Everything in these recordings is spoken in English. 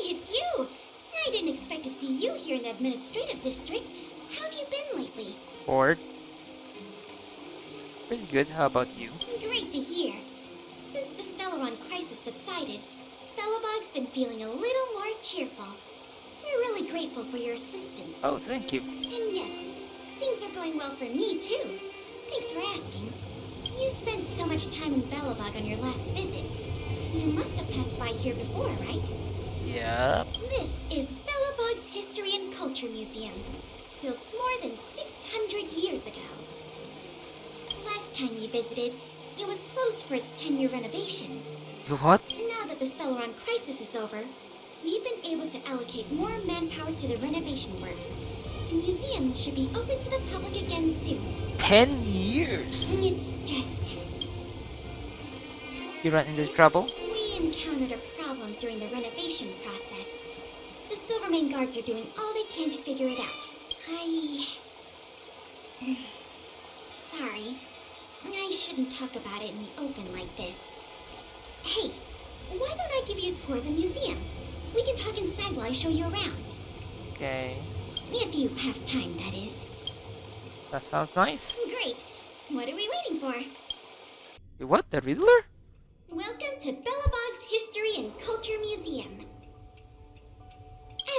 it's you! I didn't expect to see you here in the administrative district. How have you been lately? Bored? Pretty good, how about you? Great to hear. Since the Stellaron crisis subsided, Bellabog's been feeling a little more cheerful. We're really grateful for your assistance. Oh, thank you. And yes, things are going well for me too. Thanks for asking. You spent so much time in Bellabog on your last visit. You must have passed by here before, right? Yep. This is Bellabog's History and Culture Museum, built more than 600 years ago. Last time you visited, it was closed for its 10-year renovation. What? Now that the Stellaron crisis is over, we've been able to allocate more manpower to the renovation works. The museum should be open to the public again soon. 10 years! It's just... You run into trouble? we encountered a problem during the renovation process. The Silvermane guards are doing all they can to figure it out. Sorry. I shouldn't talk about it in the open like this. Hey, why don't I give you a tour of the museum? We can talk inside while I show you around. Okay. If you have time, that is. That sounds nice. Great. What are we waiting for? What? The Riddler? Welcome to Bellabog's History and Culture Museum.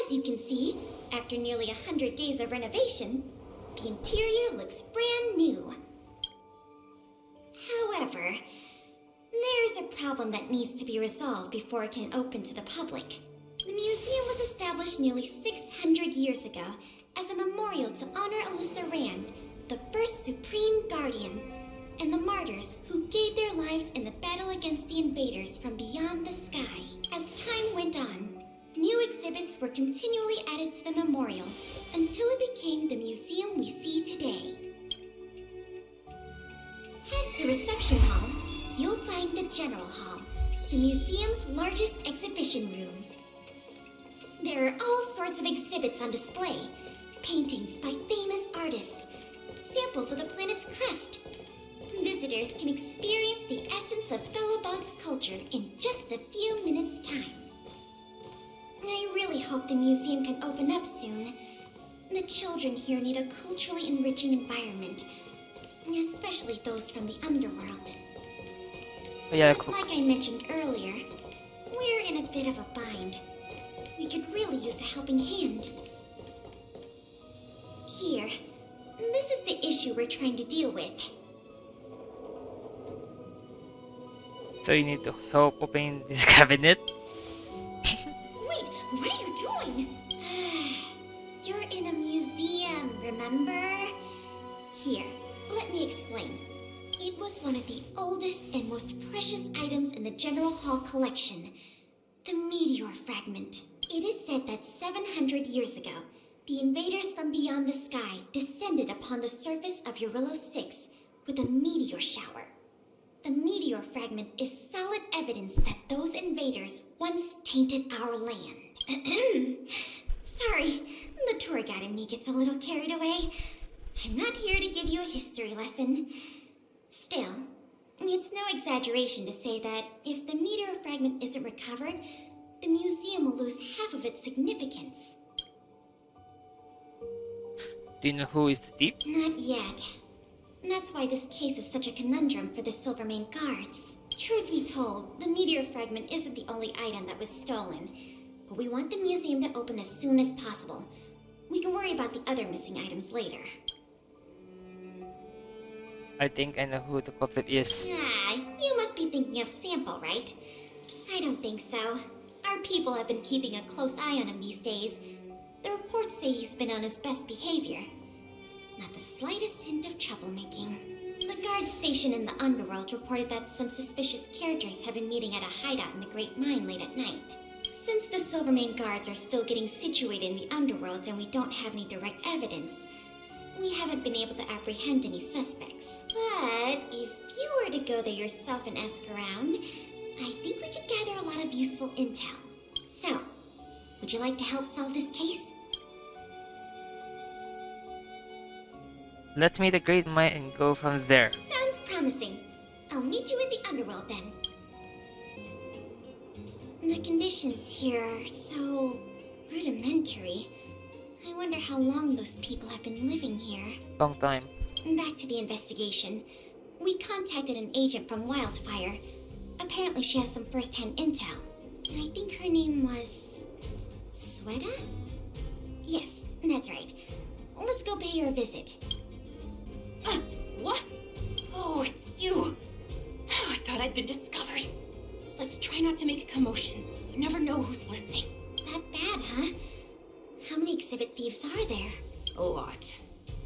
As you can see, after nearly 100 days of renovation, the interior looks brand new. However, there's a problem that needs to be resolved before it can open to the public. The museum was established nearly 600 years ago as a memorial to honor Alyssa Rand, the first Supreme Guardian, and the martyrs who gave their lives in the battle against the invaders from beyond the sky. As time went on, new exhibits were continually added to the memorial until it became the museum we see today. Past the reception hall, you'll find the General Hall, the museum's largest exhibition room. There are all sorts of exhibits on display, paintings by famous artists, samples of the planet's crust. Visitors can experience the essence of Bellabog's culture in just a few minutes' time. I really hope the museum can open up soon. The children here need a culturally enriching environment, especially those from the underworld. Yeah, But like I mentioned earlier, we're in a bit of a bind. We could really use a helping hand. Here, this is the issue we're trying to deal with. So you need to help open this cabinet? Wait, what are you doing? You're in a museum, remember? Here, let me explain. It was one of the oldest and most precious items in the General Hall collection, the meteor fragment. It is said that 700 years ago, the invaders from beyond the sky descended upon the surface of Eurillo 6 with a meteor shower. The meteor fragment is solid evidence that those invaders once tainted our land. Sorry, the tour guide in me gets a little carried away. I'm not here to give you a history lesson. Still, it's no exaggeration to say that if the meteor fragment isn't recovered, the museum will lose half of its significance. Do you know who is the thief? Not yet. That's why this case is such a conundrum for the Silvermane guards. Truth be told, the meteor fragment isn't the only item that was stolen, but we want the museum to open as soon as possible. We can worry about the other missing items later. I think I know who the culprit is. Ah, you must be thinking of Sample, right? I don't think so. Our people have been keeping a close eye on him these days. The reports say he's been on his best behavior. Not the slightest hint of troublemaking. The guard station in the underworld reported that some suspicious characters have been meeting at a hideout in the Great Mine late at night. Since the Silvermane guards are still getting situated in the underworld and we don't have any direct evidence, we haven't been able to apprehend any suspects. But if you were to go there yourself and ask around, I think we could gather a lot of useful intel. So, would you like to help solve this case? Let's meet the Great Mine and go from there. Sounds promising. I'll meet you in the underworld then. The conditions here are so rudimentary. I wonder how long those people have been living here. Long time. Back to the investigation. We contacted an agent from Wildfire. Apparently she has some first-hand intel. I think her name was... Sweta? Yes, that's right. Let's go pay her a visit. What? Oh, it's you. I thought I'd been discovered. Let's try not to make a commotion. You never know who's listening. That bad, huh? How many exhibit thieves are there? A lot.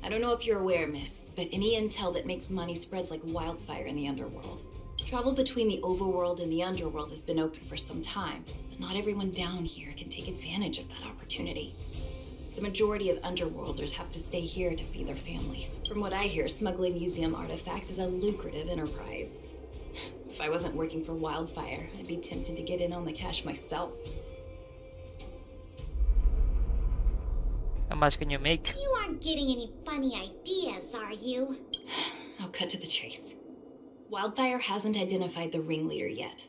I don't know if you're aware, miss, but any intel that makes money spreads like wildfire in the underworld. Travel between the overworld and the underworld has been open for some time, but not everyone down here can take advantage of that opportunity. The majority of underworlders have to stay here to feed their families. From what I hear, smuggling museum artifacts is a lucrative enterprise. If I wasn't working for Wildfire, I'd be tempted to get in on the cash myself. How much can you make? You aren't getting any funny ideas, are you? I'll cut to the chase. Wildfire hasn't identified the ringleader yet,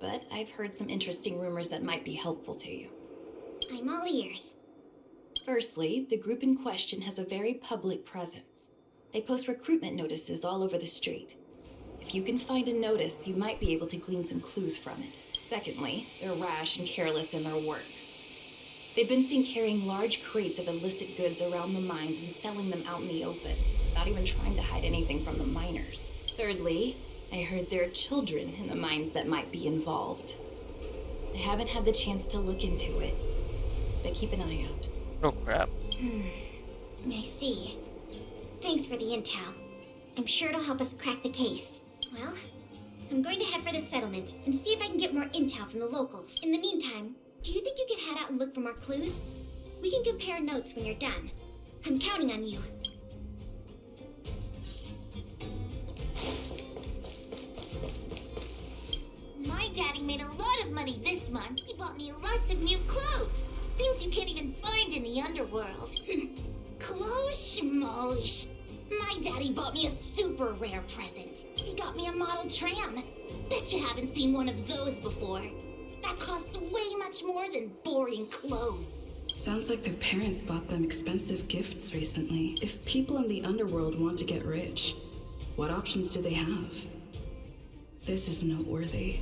but I've heard some interesting rumors that might be helpful to you. I'm all ears. Firstly, the group in question has a very public presence. They post recruitment notices all over the street. If you can find a notice, you might be able to glean some clues from it. Secondly, they're rash and careless in their work. They've been seen carrying large crates of illicit goods around the mines and selling them out in the open, without even trying to hide anything from the miners. Thirdly, I heard there are children in the mines that might be involved. I haven't had the chance to look into it, but keep an eye out. Oh crap. I see. Thanks for the intel. I'm sure it'll help us crack the case. Well, I'm going to head for the settlement and see if I can get more intel from the locals. In the meantime, do you think you could head out and look for more clues? We can compare notes when you're done. I'm counting on you. My daddy made a lot of money this month. He bought me lots of new clothes. Things you can't even find in the underworld. Clothes schmosh. My daddy bought me a super rare present. He got me a model tram. Bet you haven't seen one of those before. That costs way much more than boring clothes. Sounds like their parents bought them expensive gifts recently. If people in the underworld want to get rich, what options do they have? This is noteworthy.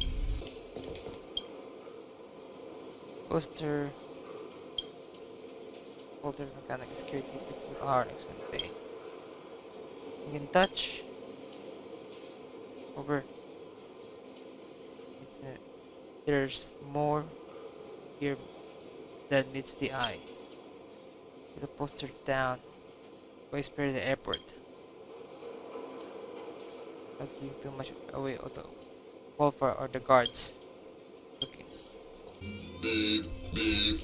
Poster. Folder mechanic security 15 hour excellent pay. You can touch. Over. There's more here than meets the eye. Put the poster down. Whisper the airport. Not giving too much away of the Wolfer or the guards. Okay. Beep, beep,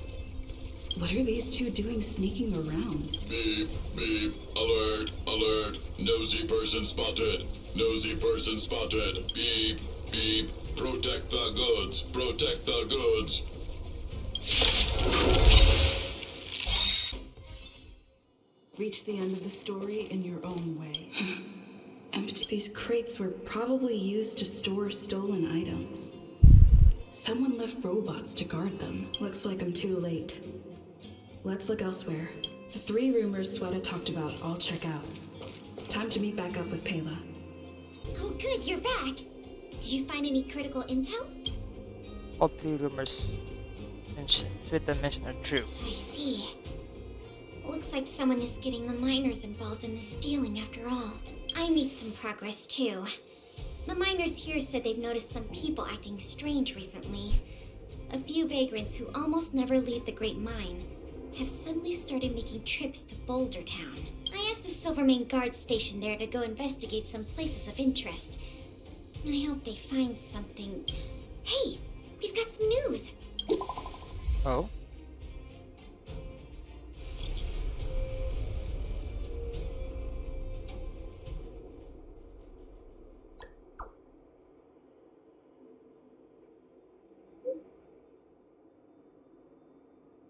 What are these two doing sneaking around? beep, beep. Alert, alert. Nosy person spotted. Nosy person spotted. Beep, beep. Protect the goods. Protect the goods. Reach the end of the story in your own way. Empty. These crates were probably used to store stolen items. Someone left robots to guard them. Looks like I'm too late. Let's look elsewhere. The 3 rumors Sweta talked about, I'll check out. Time to meet back up with Pela. Oh good, you're back. Did you find any critical intel? All 3 rumors Sweta mentioned are true. I see. Looks like someone is getting the miners involved in the stealing after all. I made some progress too. The miners here said they've noticed some people acting strange recently. A few vagrants who almost never leave the Great Mine have suddenly started making trips to Boulder Town. I asked the Silvermane guard station there to go investigate some places of interest. I hope they find something. Hey, we've got some news. Oh?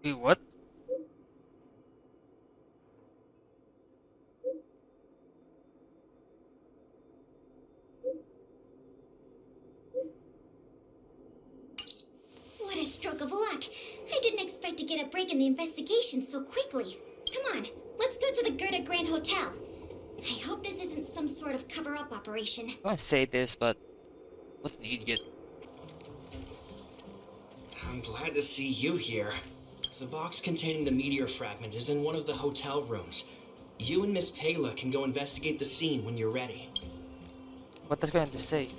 Wait, what? What a stroke of luck. I didn't expect to get a break in the investigation so quickly. Come on, let's go to the Gerda Grand Hotel. I hope this isn't some sort of cover-up operation. I want to say this, but what an idiot. I'm glad to see you here. The box containing the meteor fragment is in one of the hotel rooms. You and Miss Payla can go investigate the scene when you're ready. What was I going to say?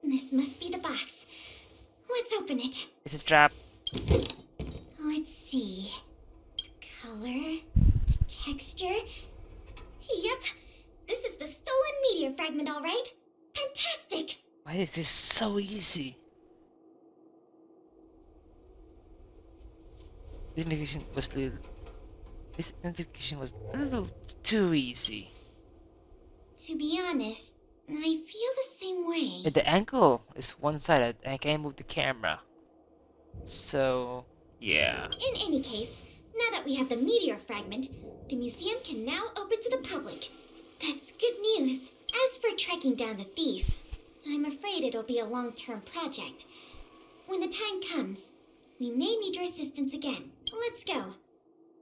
This must be the box. Let's open it. It's a trap. Let's see. Color, the texture. Yep, this is the stolen meteor fragment, all right. Fantastic. Why is this so easy? This investigation was a little too easy. To be honest, I feel the same way. And the angle is one-sided and I can't move the camera. So, yeah. In any case, now that we have the meteor fragment, the museum can now open to the public. That's good news. As for tracking down the thief, I'm afraid it'll be a long-term project. When the time comes, we may need your assistance again. Let's go.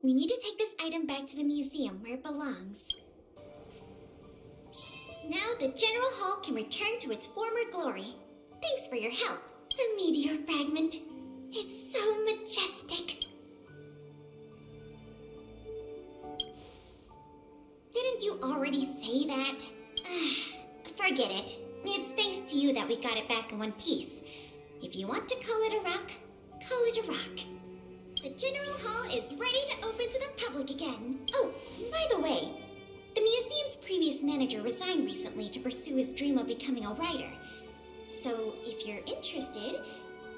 We need to take this item back to the museum where it belongs. Now the General Hall can return to its former glory. Thanks for your help. The meteor fragment. It's so majestic. Didn't you already say that? Forget it. It's thanks to you that we got it back in one piece. If you want to call it a rock, call it a rock. The General Hall is ready to open to the public again. Oh, by the way, the museum's previous manager resigned recently to pursue his dream of becoming a writer. So, if you're interested,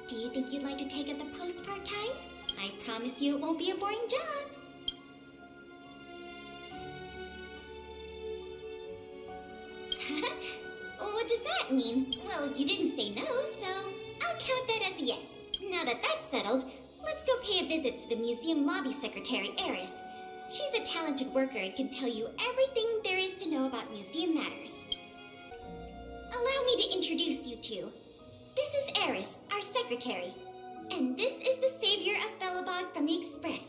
do you think you'd like to take up the post part-time? I promise you it won't be a boring job. What does that mean? Well, you didn't say no, so I'll count that as a yes. Now that that's settled, let's go pay a visit to the museum lobby secretary, Eris. She's a talented worker and can tell you everything there is to know about museum matters. Allow me to introduce you two. This is Eris, our secretary. And this is the savior of Belobog from the Express.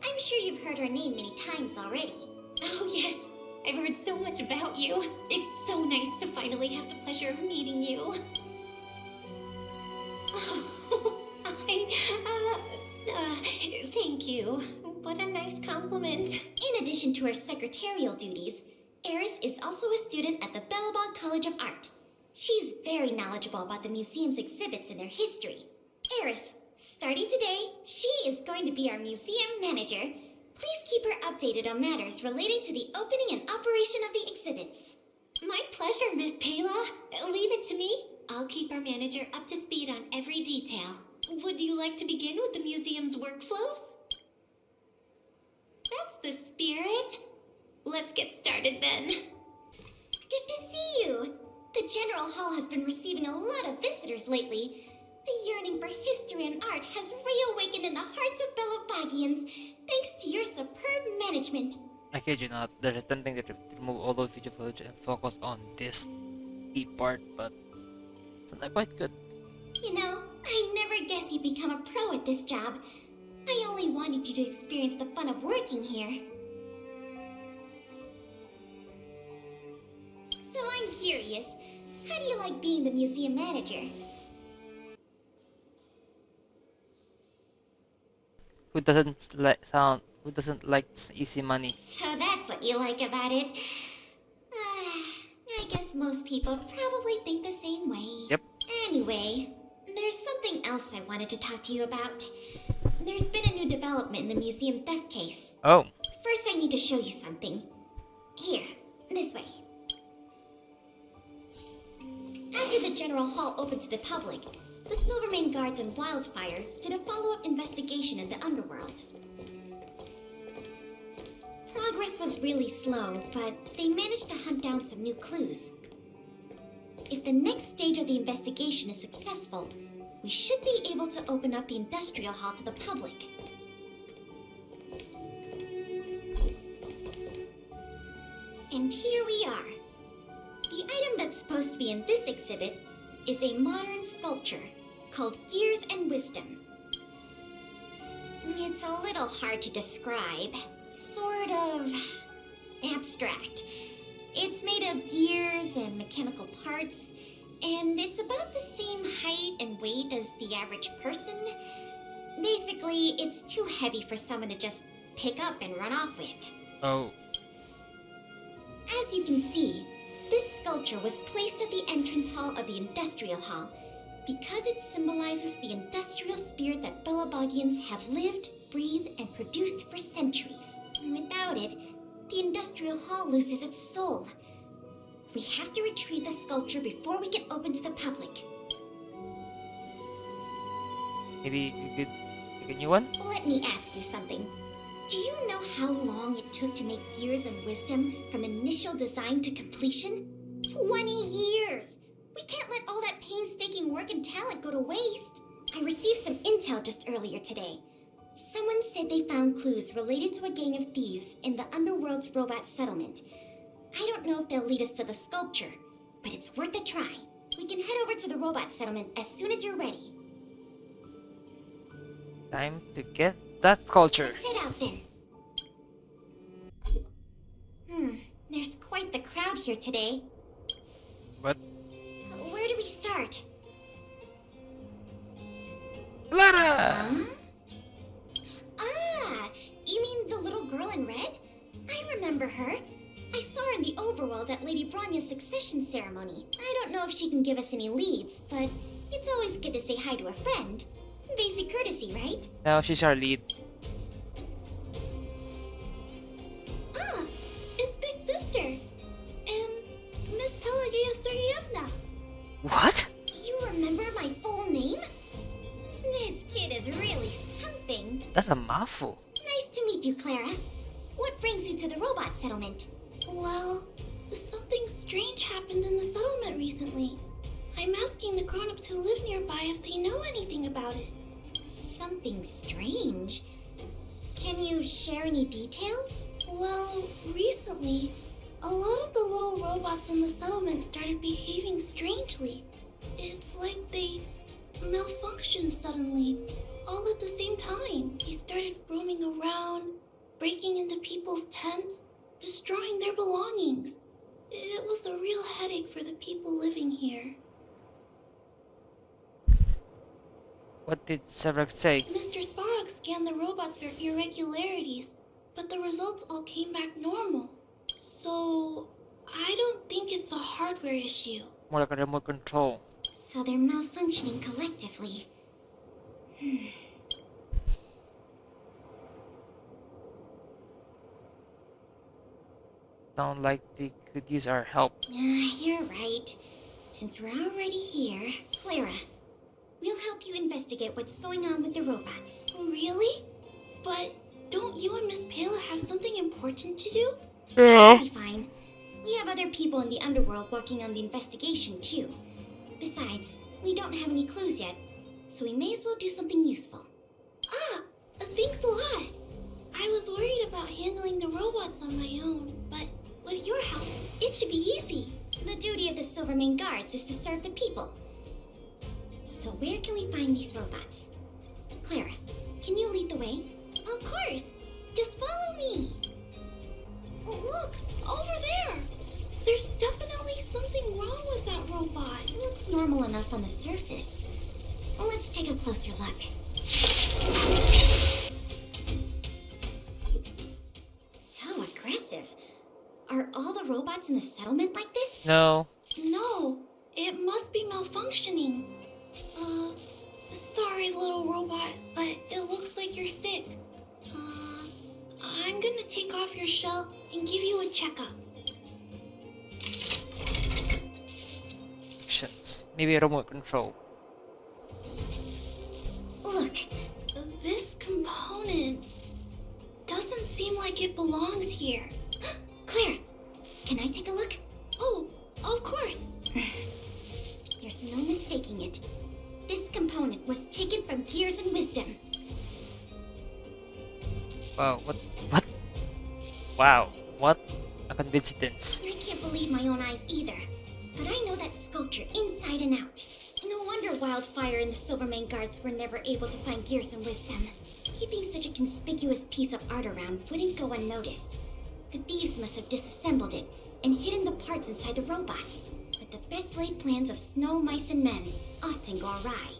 I'm sure you've heard her name many times already. Oh, yes. I've heard so much about you. It's so nice to finally have the pleasure of meeting you. Oh, thank you. What a nice compliment. In addition to her secretarial duties, Eris is also a student at the Belobog College of Art. She's very knowledgeable about the museum's exhibits and their history. Eris, starting today, she is going to be our museum manager. Please keep her updated on matters relating to the opening and operation of the exhibits. My pleasure, Miss Payla. Leave it to me. I'll keep our manager up to speed on every detail. Would you like to begin with the museum's workflows? That's the spirit. Let's get started then. Good to see you. The General Hall has been receiving a lot of visitors lately. The yearning for history and art has reawakened in the hearts of Belobagians, thanks to your superb management. I kid you not, they're attempting to remove all those video footage and focus on this key part, but it's not quite good. You know, I never guessed you'd become a pro at this job. I only wanted you to experience the fun of working here. So I'm curious, how do you like being the museum manager? Who doesn't like easy money? So that's what you like about it. I guess most people probably think the same way. Yep. Anyway, there's something else I wanted to talk to you about. There's been a new development in the museum theft case. Oh. First, I need to show you something. Here, this way. After the General Hall opened to the public, the Silvermane Guards and Wildfire did a follow-up investigation in the underworld. Progress was really slow, but they managed to hunt down some new clues. If the next stage of the investigation is successful, we should be able to open up the industrial hall to the public. And here we are. The item that's supposed to be in this exhibit is a modern sculpture called Gears and Wisdom. It's a little hard to describe. Sort of abstract. It's made of gears and mechanical parts, and it's about the same height and weight as the average person. Basically, it's too heavy for someone to just pick up and run off with. Oh. As you can see, this sculpture was placed at the entrance hall of the Industrial Hall because it symbolizes the industrial spirit that Belabogians have lived, breathed, and produced for centuries. Without it, the Industrial Hall loses its soul. We have to retrieve the sculpture before we can open to the public. Maybe you could make a new one? Let me ask you something. Do you know how long it took to make Gears and Wisdom from initial design to completion? 20 years! We can't let all that painstaking work and talent go to waste. I received some intel just earlier today. Someone said they found clues related to a gang of thieves in the Underworld's robot settlement. I don't know if they'll lead us to the sculpture, but it's worth a try. We can head over to the robot settlement as soon as you're ready. Time to get that sculpture. Let's head out then. There's quite the crowd here today. What? Where do we start? Lara! Huh? Ah, you mean the little girl in red? I remember her. I saw her in the overworld at Lady Bronya's succession ceremony. I don't know if she can give us any leads, but it's always good to say hi to a friend. Basic courtesy, right? Now she's our lead. Ah, it's Big Sister. And Miss Pelageya Sergeyevna. What? You remember my full name? This kid is really something. That's a mouthful. Nice to meet you, Clara. What brings you to the robot settlement? Well, something strange happened in the settlement recently. I'm asking the grown-ups who live nearby if they know anything about it. Something strange? Can you share any details? Well, recently, a lot of the little robots in the settlement started behaving strangely. It's like they malfunctioned suddenly, all at the same time. They started roaming around, breaking into people's tents, destroying their belongings. It was a real headache for the people living here. What did Sevrak say? Mr. Svarog scanned the robots for irregularities, but the results all came back normal. So, I don't think it's a hardware issue. More like a remote control. So they're malfunctioning collectively. Sound like they could use our help. You're right. Since we're already here, Clara, we'll help you investigate what's going on with the robots. Really? But don't you and Miss Pela have something important to do? Yeah. It'll be fine. We have other people in the underworld working on the investigation, too. Besides, we don't have any clues yet, so we may as well do something useful. Ah, thanks a lot. I was worried about handling the robots on my own, but with your help, it should be easy. The duty of the Silvermane Guards is to serve the people. So where can we find these robots? Clara, can you lead the way? Of course. Just follow me. Oh, look, over there. There's definitely something wrong with that robot. It looks normal enough on the surface. Let's take a closer look. So aggressive. Are all the robots in the settlement like this? No. No, it must be malfunctioning. Sorry, little robot, but it looks like you're sick. I'm gonna take off your shell and give you a checkup. Actions. Maybe a remote control. Look, This component doesn't seem like it belongs here. was taken from Gears and Wisdom. Wow, what? Wow, what a coincidence. I can't believe my own eyes either. But I know that sculpture inside and out. No wonder Wildfire and the Silvermane guards were never able to find Gears and Wisdom. Keeping such a conspicuous piece of art around wouldn't go unnoticed. The thieves must have disassembled it and hidden the parts inside the robots. But the best laid plans of snow, mice, and men often go awry.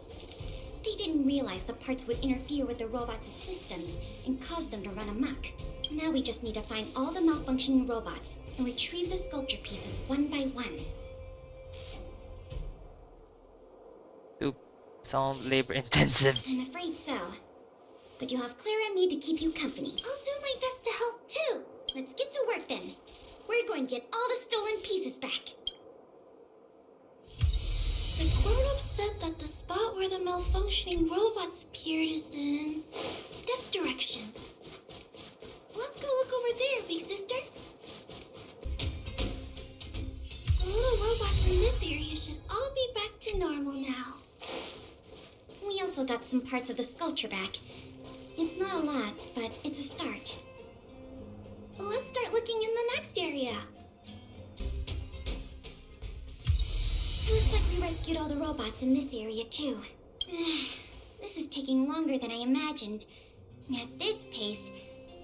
They didn't realize the parts would interfere with the robots' systems and cause them to run amok. Now we just need to find all the malfunctioning robots and retrieve the sculpture pieces one by one. Sound labor intensive. I'm afraid so. But you'll have Clara and me to keep you company. I'll do my best to help too. Let's get to work then. We're going to get all the stolen pieces back. The grown-up said that the spot where the malfunctioning robots appeared is in this direction. Let's go look over there, big sister. The little robots in this area should all be back to normal now. We also got some parts of the sculpture back. It's not a lot, but it's a start. Let's start looking in the next area. Looks like we rescued all the robots in this area too. This is taking longer than I imagined. At this pace,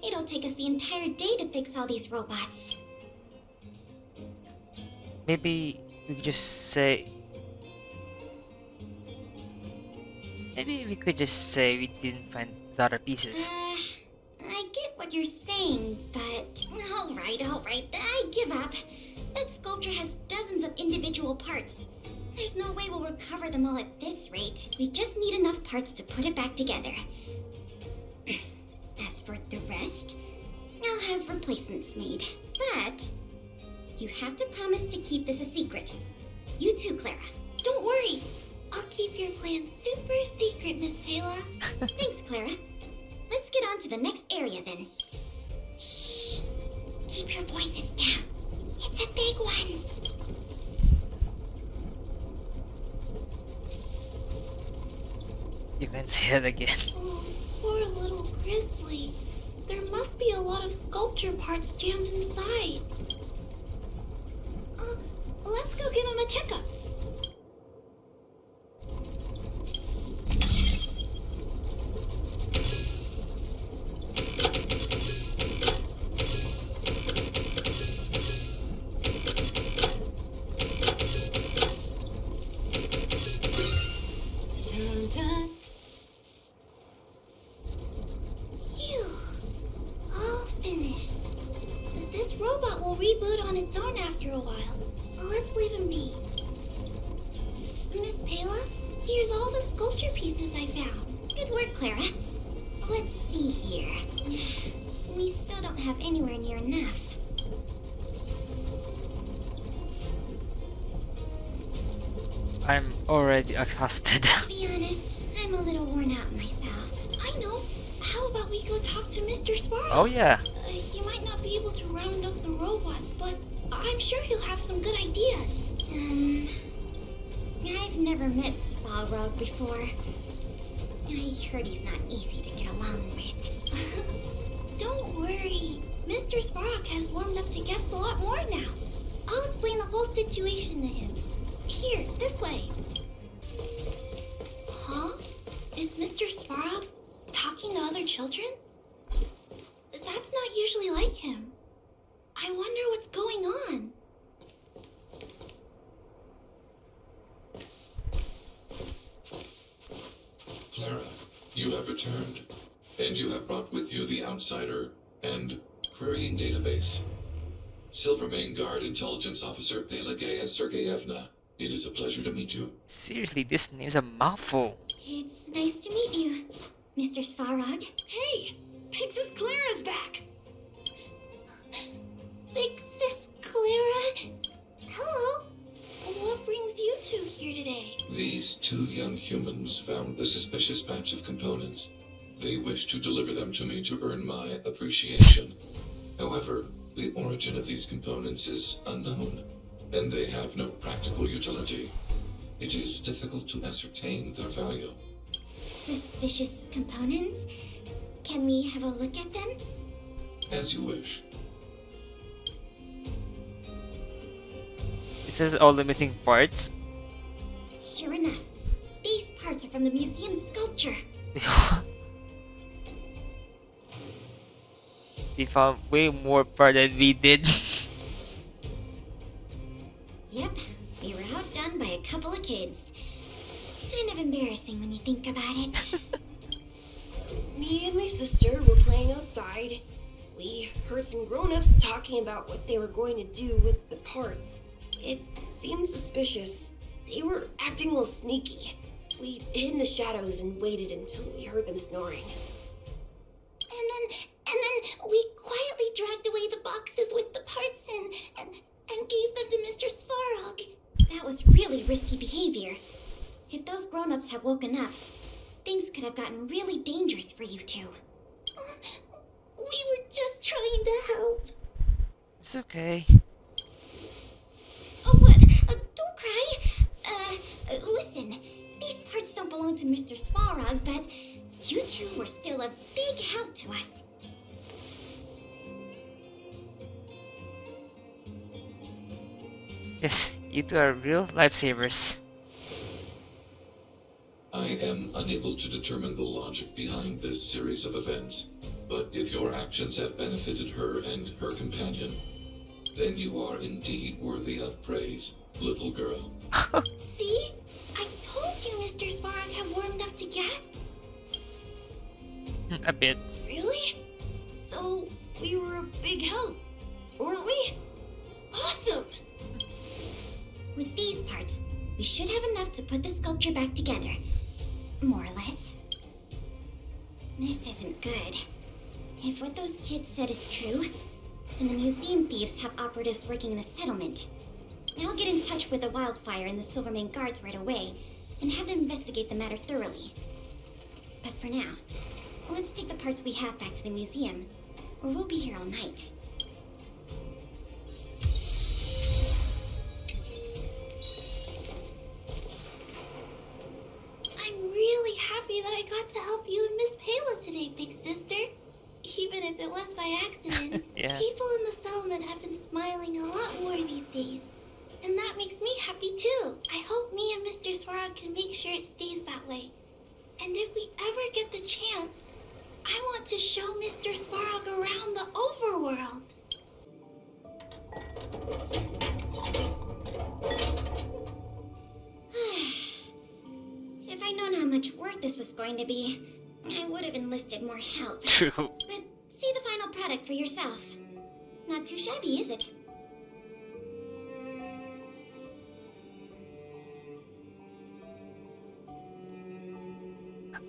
it'll take us the entire day to fix all these robots. Maybe we could just say. Maybe we could just say we didn't find the other pieces. I get what you're saying, but alright, I give up. That sculpture has dozens of individual parts. There's no way we'll recover them all at this rate. We just need enough parts to put it back together. As for the rest, I'll have replacements made. But you have to promise to keep this a secret. You too, Clara. Don't worry. I'll keep your plan super secret, Miss Payla. Thanks, Clara. Let's get on to the next area then. Shh. Keep your voices down. It's a big one. You can say it again. Oh, poor little Grizzly. There must be a lot of sculpture parts jammed inside. Let's go give him a checkup. Dun, dun. Phew. All finished. This robot will reboot on its own after a while. Let's leave him be. Miss Payla, here's all the sculpture pieces I found. Good work, Clara. Let's see here. We still don't have anywhere near enough. I'm already exhausted. To be honest, I'm a little worn out myself. I know. How about we go talk to Mr. Sparrow? Oh yeah. He might not be able to round up the robots, but I'm sure he'll have some good ideas. I've never met Sparrow before. I heard he's not easy to get along with. Don't worry. Mr. Sparrow has warmed up to guests a lot more now. I'll explain the whole situation to him. Here, this way. Huh? Is Mr. Sparrow talking to other children? That's not usually like him. I wonder what's going on. Clara, you have returned, and you have brought with you the Outsider and Querying Database. Silvermane Guard Intelligence Officer Pelageya Sergeyevna, it is a pleasure to meet you. Seriously, this name's a mouthful. It's nice to meet you, Mr. Svarog. Hey, Big Sis Clara's back. Big Sis Clara. Hello. What brings you two here today? These two young humans found a suspicious batch of components. They wish to deliver them to me to earn my appreciation. However, the origin of these components is unknown, and they have no practical utility. It is difficult to ascertain their value. Suspicious components? Can we have a look at them? As you wish. It says all the missing parts. Sure enough, these parts are from the museum's sculpture. We found way more part than we did. Yep, we were outdone by a couple of kids. Kind of embarrassing when you think about it. Me and my sister were playing outside. We heard some grown-ups talking about what they were going to do with the parts. It seemed suspicious. They were acting a little sneaky. We hid in the shadows and waited until we heard them snoring. And then we quietly dragged away the boxes with the parts and gave them to Mr. Svarog. That was really risky behavior. If those grown-ups had woken up, things could have gotten really dangerous for you two. We were just trying to help. It's okay. Oh, what? Don't cry. Listen, these parts don't belong to Mr. Svarog, but you two were still a big help to us. Yes, you two are real lifesavers. I am unable to determine the logic behind this series of events, but if your actions have benefited her and her companion, then you are indeed worthy of praise, little girl. See? I told you Mr. Svarog had warmed up to guests. A bit. Really? So, we were a big help, weren't we? Awesome! With these parts, we should have enough to put the sculpture back together. More or less. This isn't good. If what those kids said is true, then the museum thieves have operatives working in the settlement. I'll get in touch with the Wildfire and the Silvermane guards right away, and have them investigate the matter thoroughly. But for now, let's take the parts we have back to the museum, or we'll be here all night. I'm really happy that I got to help you and Miss Payla today, big sister. Even if it was by accident. Yeah. People in the settlement have been smiling a lot more these days. And that makes me happy too. I hope me and Mr. Svarog can make sure it stays that way. And if we ever get the chance, I want to show Mr. Svarog around the overworld. If I'd known how much work this was going to be, I would have enlisted more help. True. But see the final product for yourself. Not too shabby, is it?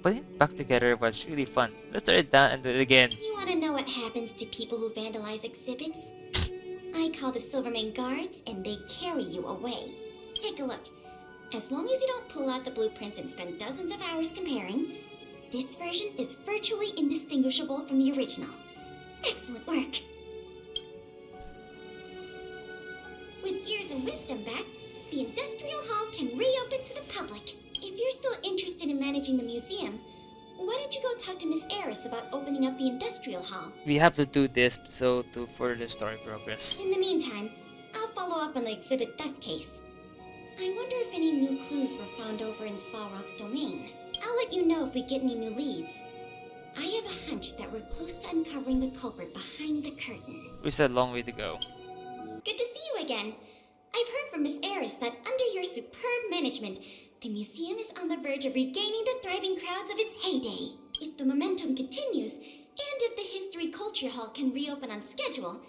Putting it back together was really fun. Let's start it down and do it again. You want to know what happens to people who vandalize exhibits? I call the Silvermane guards, and they carry you away. Take a look. As long as you don't pull out the blueprints and spend dozens of hours comparing, this version is virtually indistinguishable from the original. Excellent work. With years of wisdom back, the Industrial Hall can reopen to the public. If you're still interested in managing the museum, why don't you go talk to Miss Eris about opening up the Industrial Hall? We have to do this so to further the story progress. In the meantime, I'll follow up on the exhibit theft case. I wonder if any new clues were found over in Svarog's domain. I'll let you know if we get any new leads. I have a hunch that we're close to uncovering the culprit behind the curtain. We still have a long way to go. Good to see you again. I've heard from Miss Eris that under your superb management, the museum is on the verge of regaining the thriving crowds of its heyday. If the momentum continues, and if the History Culture Hall can reopen on schedule,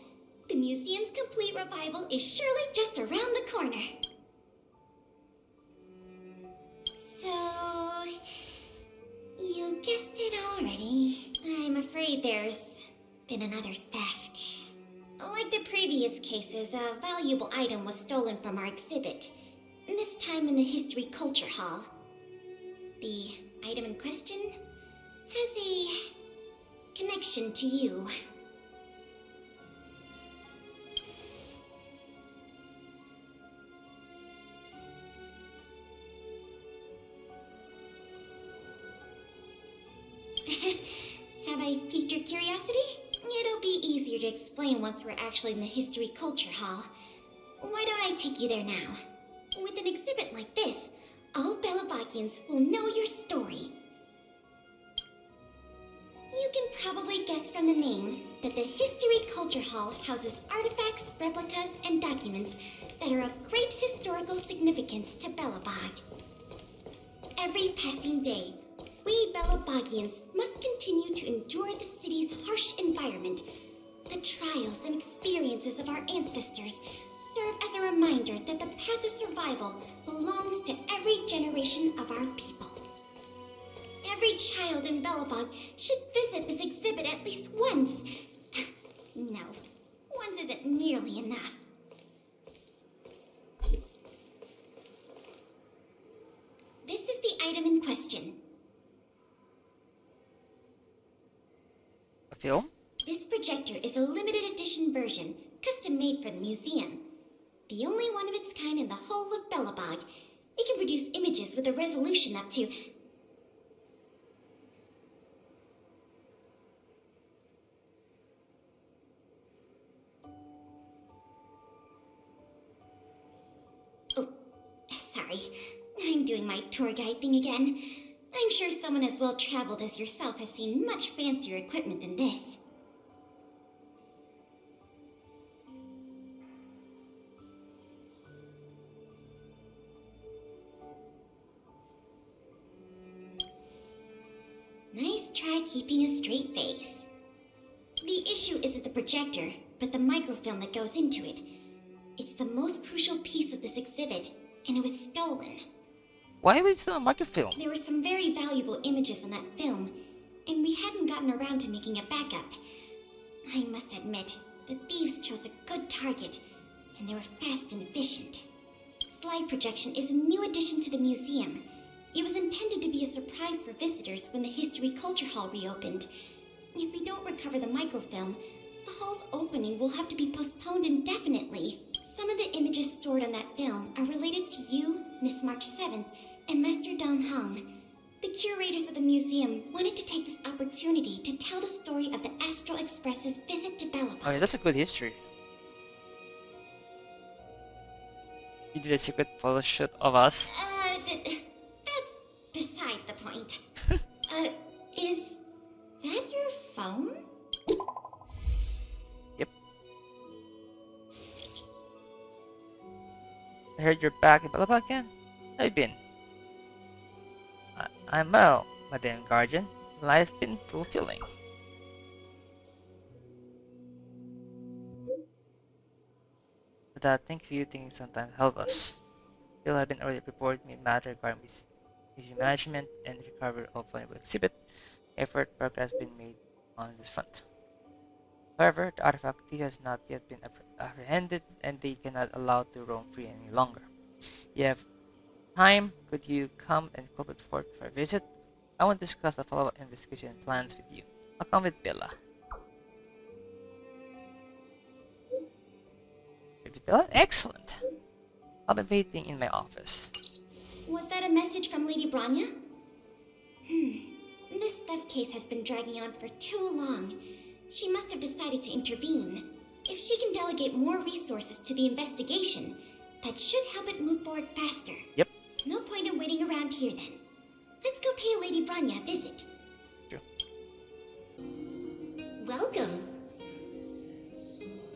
the museum's complete revival is surely just around the corner. So, you guessed it already. I'm afraid there's been another theft. Like the previous cases, a valuable item was stolen from our exhibit. This time in the History Culture Hall. The item in question has a connection to you. piqued your curiosity? It'll be easier to explain once we're actually in the History Culture Hall. Why don't I take you there now? With an exhibit like this, all Belabagians will know your story. You can probably guess from the name that the History Culture Hall houses artifacts, replicas, and documents that are of great historical significance to Belobog. Every passing day, we Belabagians must continue to endure the city's harsh environment. The trials and experiences of our ancestors serve as a reminder that the path of survival belongs to every generation of our people. Every child in Belobog should visit this exhibit at least once. No, once isn't nearly enough. This is the item in question. A film? This projector is a limited edition version, custom made for the museum. The only one of its kind in the whole of Belobog. It can produce images with a resolution up to... Oh, sorry. I'm doing my tour guide thing again. I'm sure someone as well traveled as yourself has seen much fancier equipment than this. Nice try keeping a straight face. The issue isn't the projector, but the microfilm that goes into it. It's the most crucial piece of this exhibit, and it was stolen. Why would it's not a microfilm? There were some very valuable images on that film, and we hadn't gotten around to making a backup. I must admit, the thieves chose a good target, and they were fast and efficient. Slide projection is a new addition to the museum. It was intended to be a surprise for visitors when the History Culture Hall reopened. If we don't recover the microfilm, the hall's opening will have to be postponed indefinitely. Some of the images stored on that film are related to you, Miss March 7th, and Master Don Hong. The curators of the museum wanted to take this opportunity to tell the story of the Astral Express's visit to Belobog. Oh yeah, that's a good history. You did a secret photo shoot of us. That's beside the point. Is that your phone? Yep. I heard you're back in Balaba again. How you been? I'm well, Madame Guardian. Life's been fulfilling. But I think few things sometimes help us. Bill had been already reported me matter regarding museum management and recovery of valuable exhibit. Effort progress has been made on this front. However, the artifact thief has not yet been apprehended and they cannot allow to roam free any longer. You have time, could you come and cooperate for a visit? I want to discuss the follow-up investigation plans with you. I'll come with Bella. With Bella? Excellent! I'll be waiting in my office. Was that a message from Lady Branya? This theft case has been dragging on for too long. She must have decided to intervene. If she can delegate more resources to the investigation, that should help it move forward faster. Yep. No point in waiting around here then. Let's go pay Lady Branya a visit. Sure. Welcome.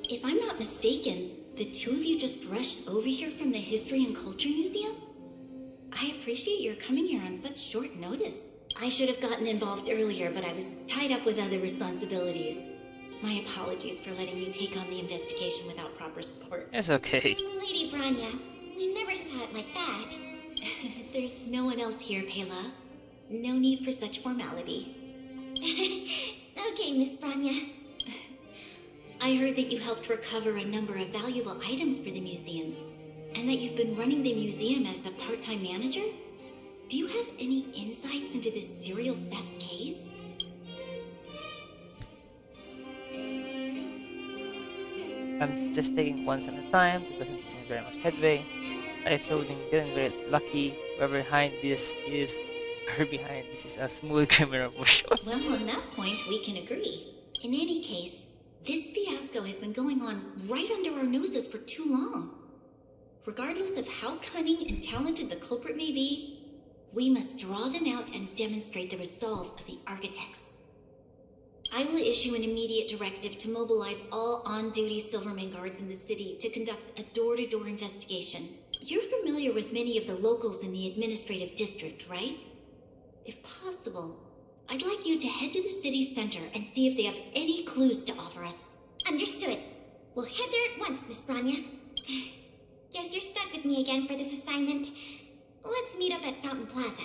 If I'm not mistaken, the two of you just rushed over here from the History and Culture Museum? I appreciate your coming here on such short notice. I should have gotten involved earlier, but I was tied up with other responsibilities. My apologies for letting you take on the investigation without proper support. It's okay. Lady Branya, we never saw it like that. There's no one else here, Pela. No need for such formality. Okay, Miss Branya. I heard that you helped recover a number of valuable items for the museum, and that you've been running the museum as a part-time manager? Do you have any insights into this serial theft case? I'm just taking one step at a time. It doesn't seem very much headway. I feel we've been getting very lucky. Whoever behind this is are behind this is a smooth criminal for sure. Well, on that point, we can agree. In any case, this fiasco has been going on right under our noses for too long. Regardless of how cunning and talented the culprit may be, we must draw them out and demonstrate the resolve of the architects. I will issue an immediate directive to mobilize all on-duty Silverman guards in the city to conduct a door-to-door investigation. You're familiar with many of the locals in the administrative district, right? If possible, I'd like you to head to the city center and see if they have any clues to offer us. Understood. We'll head there at once, Miss Branya. Guess you're stuck with me again for this assignment. Let's meet up at Fountain Plaza.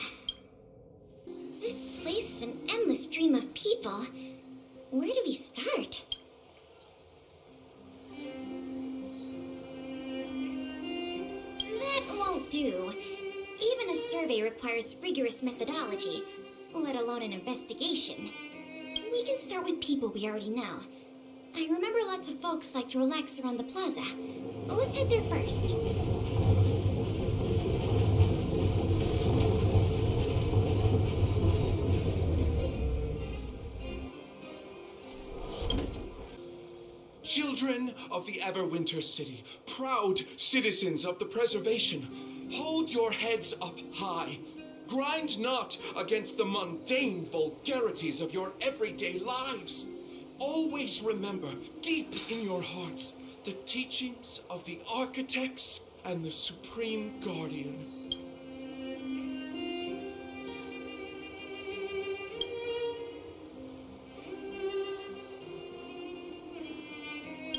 This place is an endless stream of people. Where do we start? That won't do. Even a survey requires rigorous methodology, let alone an investigation. We can start with people we already know. I remember lots of folks like to relax around the plaza. Let's head there first. Children of the Everwinter city, proud citizens of the preservation, hold your heads up high. Grind not against the mundane vulgarities of your everyday lives. Always remember, deep in your hearts, the teachings of the architects and the Supreme Guardian.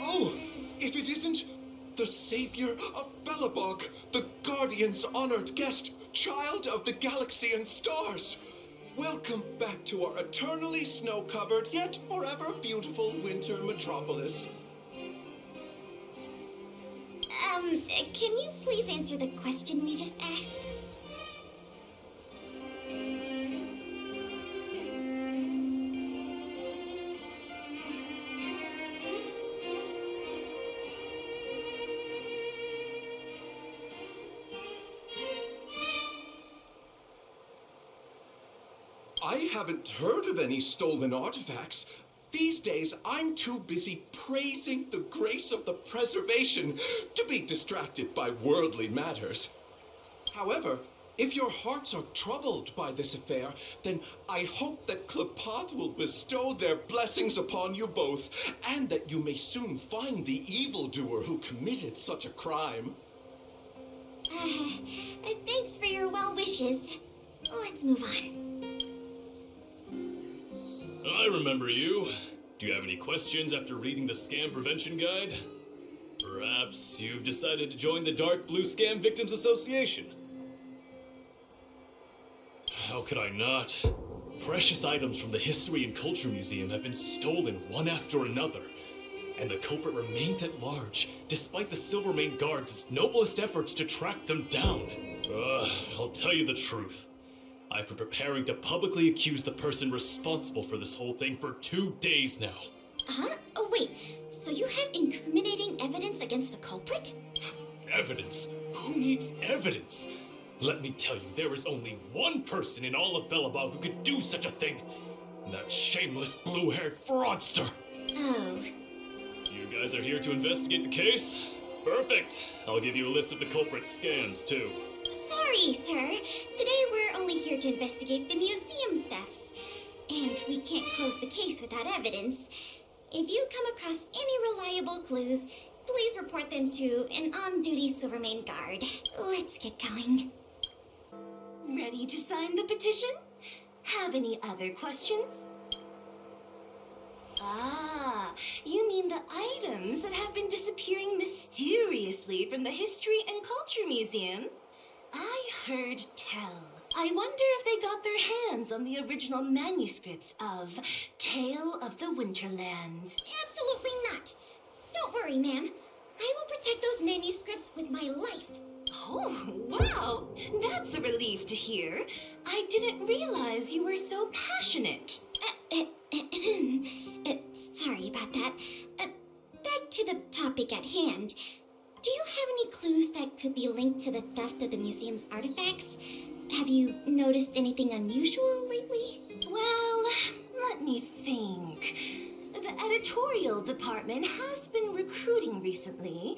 Oh, if it isn't the savior of Belobog, the Guardian's honored guest, child of the galaxy and stars. Welcome back to our eternally snow-covered, yet forever beautiful winter metropolis. Can you please answer the question we just asked? I haven't heard of any stolen artifacts. These days, I'm too busy praising the grace of the preservation to be distracted by worldly matters. However, if your hearts are troubled by this affair, then I hope that Klepath will bestow their blessings upon you both, and that you may soon find the evildoer who committed such a crime. Thanks for your well wishes. Let's move on. I remember you. Do you have any questions after reading the Scam Prevention Guide? Perhaps you've decided to join the Dark Blue Scam Victims Association. How could I not? Precious items from the History and Culture Museum have been stolen one after another, and the culprit remains at large, despite the Silvermane Guards' noblest efforts to track them down. I'll tell you the truth. I've been preparing to publicly accuse the person responsible for this whole thing for 2 days now. Huh? Oh, wait. So you have incriminating evidence against the culprit? Evidence? Who needs evidence? Let me tell you, there is only one person in all of Belobog who could do such a thing. That shameless blue-haired fraudster. Oh. You guys are here to investigate the case? Perfect. I'll give you a list of the culprit's scams, too. Sorry, sir. Today we're only here to investigate the museum thefts. And we can't close the case without evidence. If you come across any reliable clues, please report them to an on-duty Silvermane guard. Let's get going. Ready to sign the petition? Have any other questions? Ah, you mean the items that have been disappearing mysteriously from the History and Culture Museum? I heard tell. I wonder if they got their hands on the original manuscripts of Tale of the Winterlands. Absolutely not. Don't worry, ma'am. I will protect those manuscripts with my life. Oh, wow! That's a relief to hear. I didn't realize you were so passionate. Sorry about that. Back to the topic at hand. Do you have any clues that could be linked to the theft of the museum's artifacts? Have you noticed anything unusual lately? Well, let me think. The editorial department has been recruiting recently.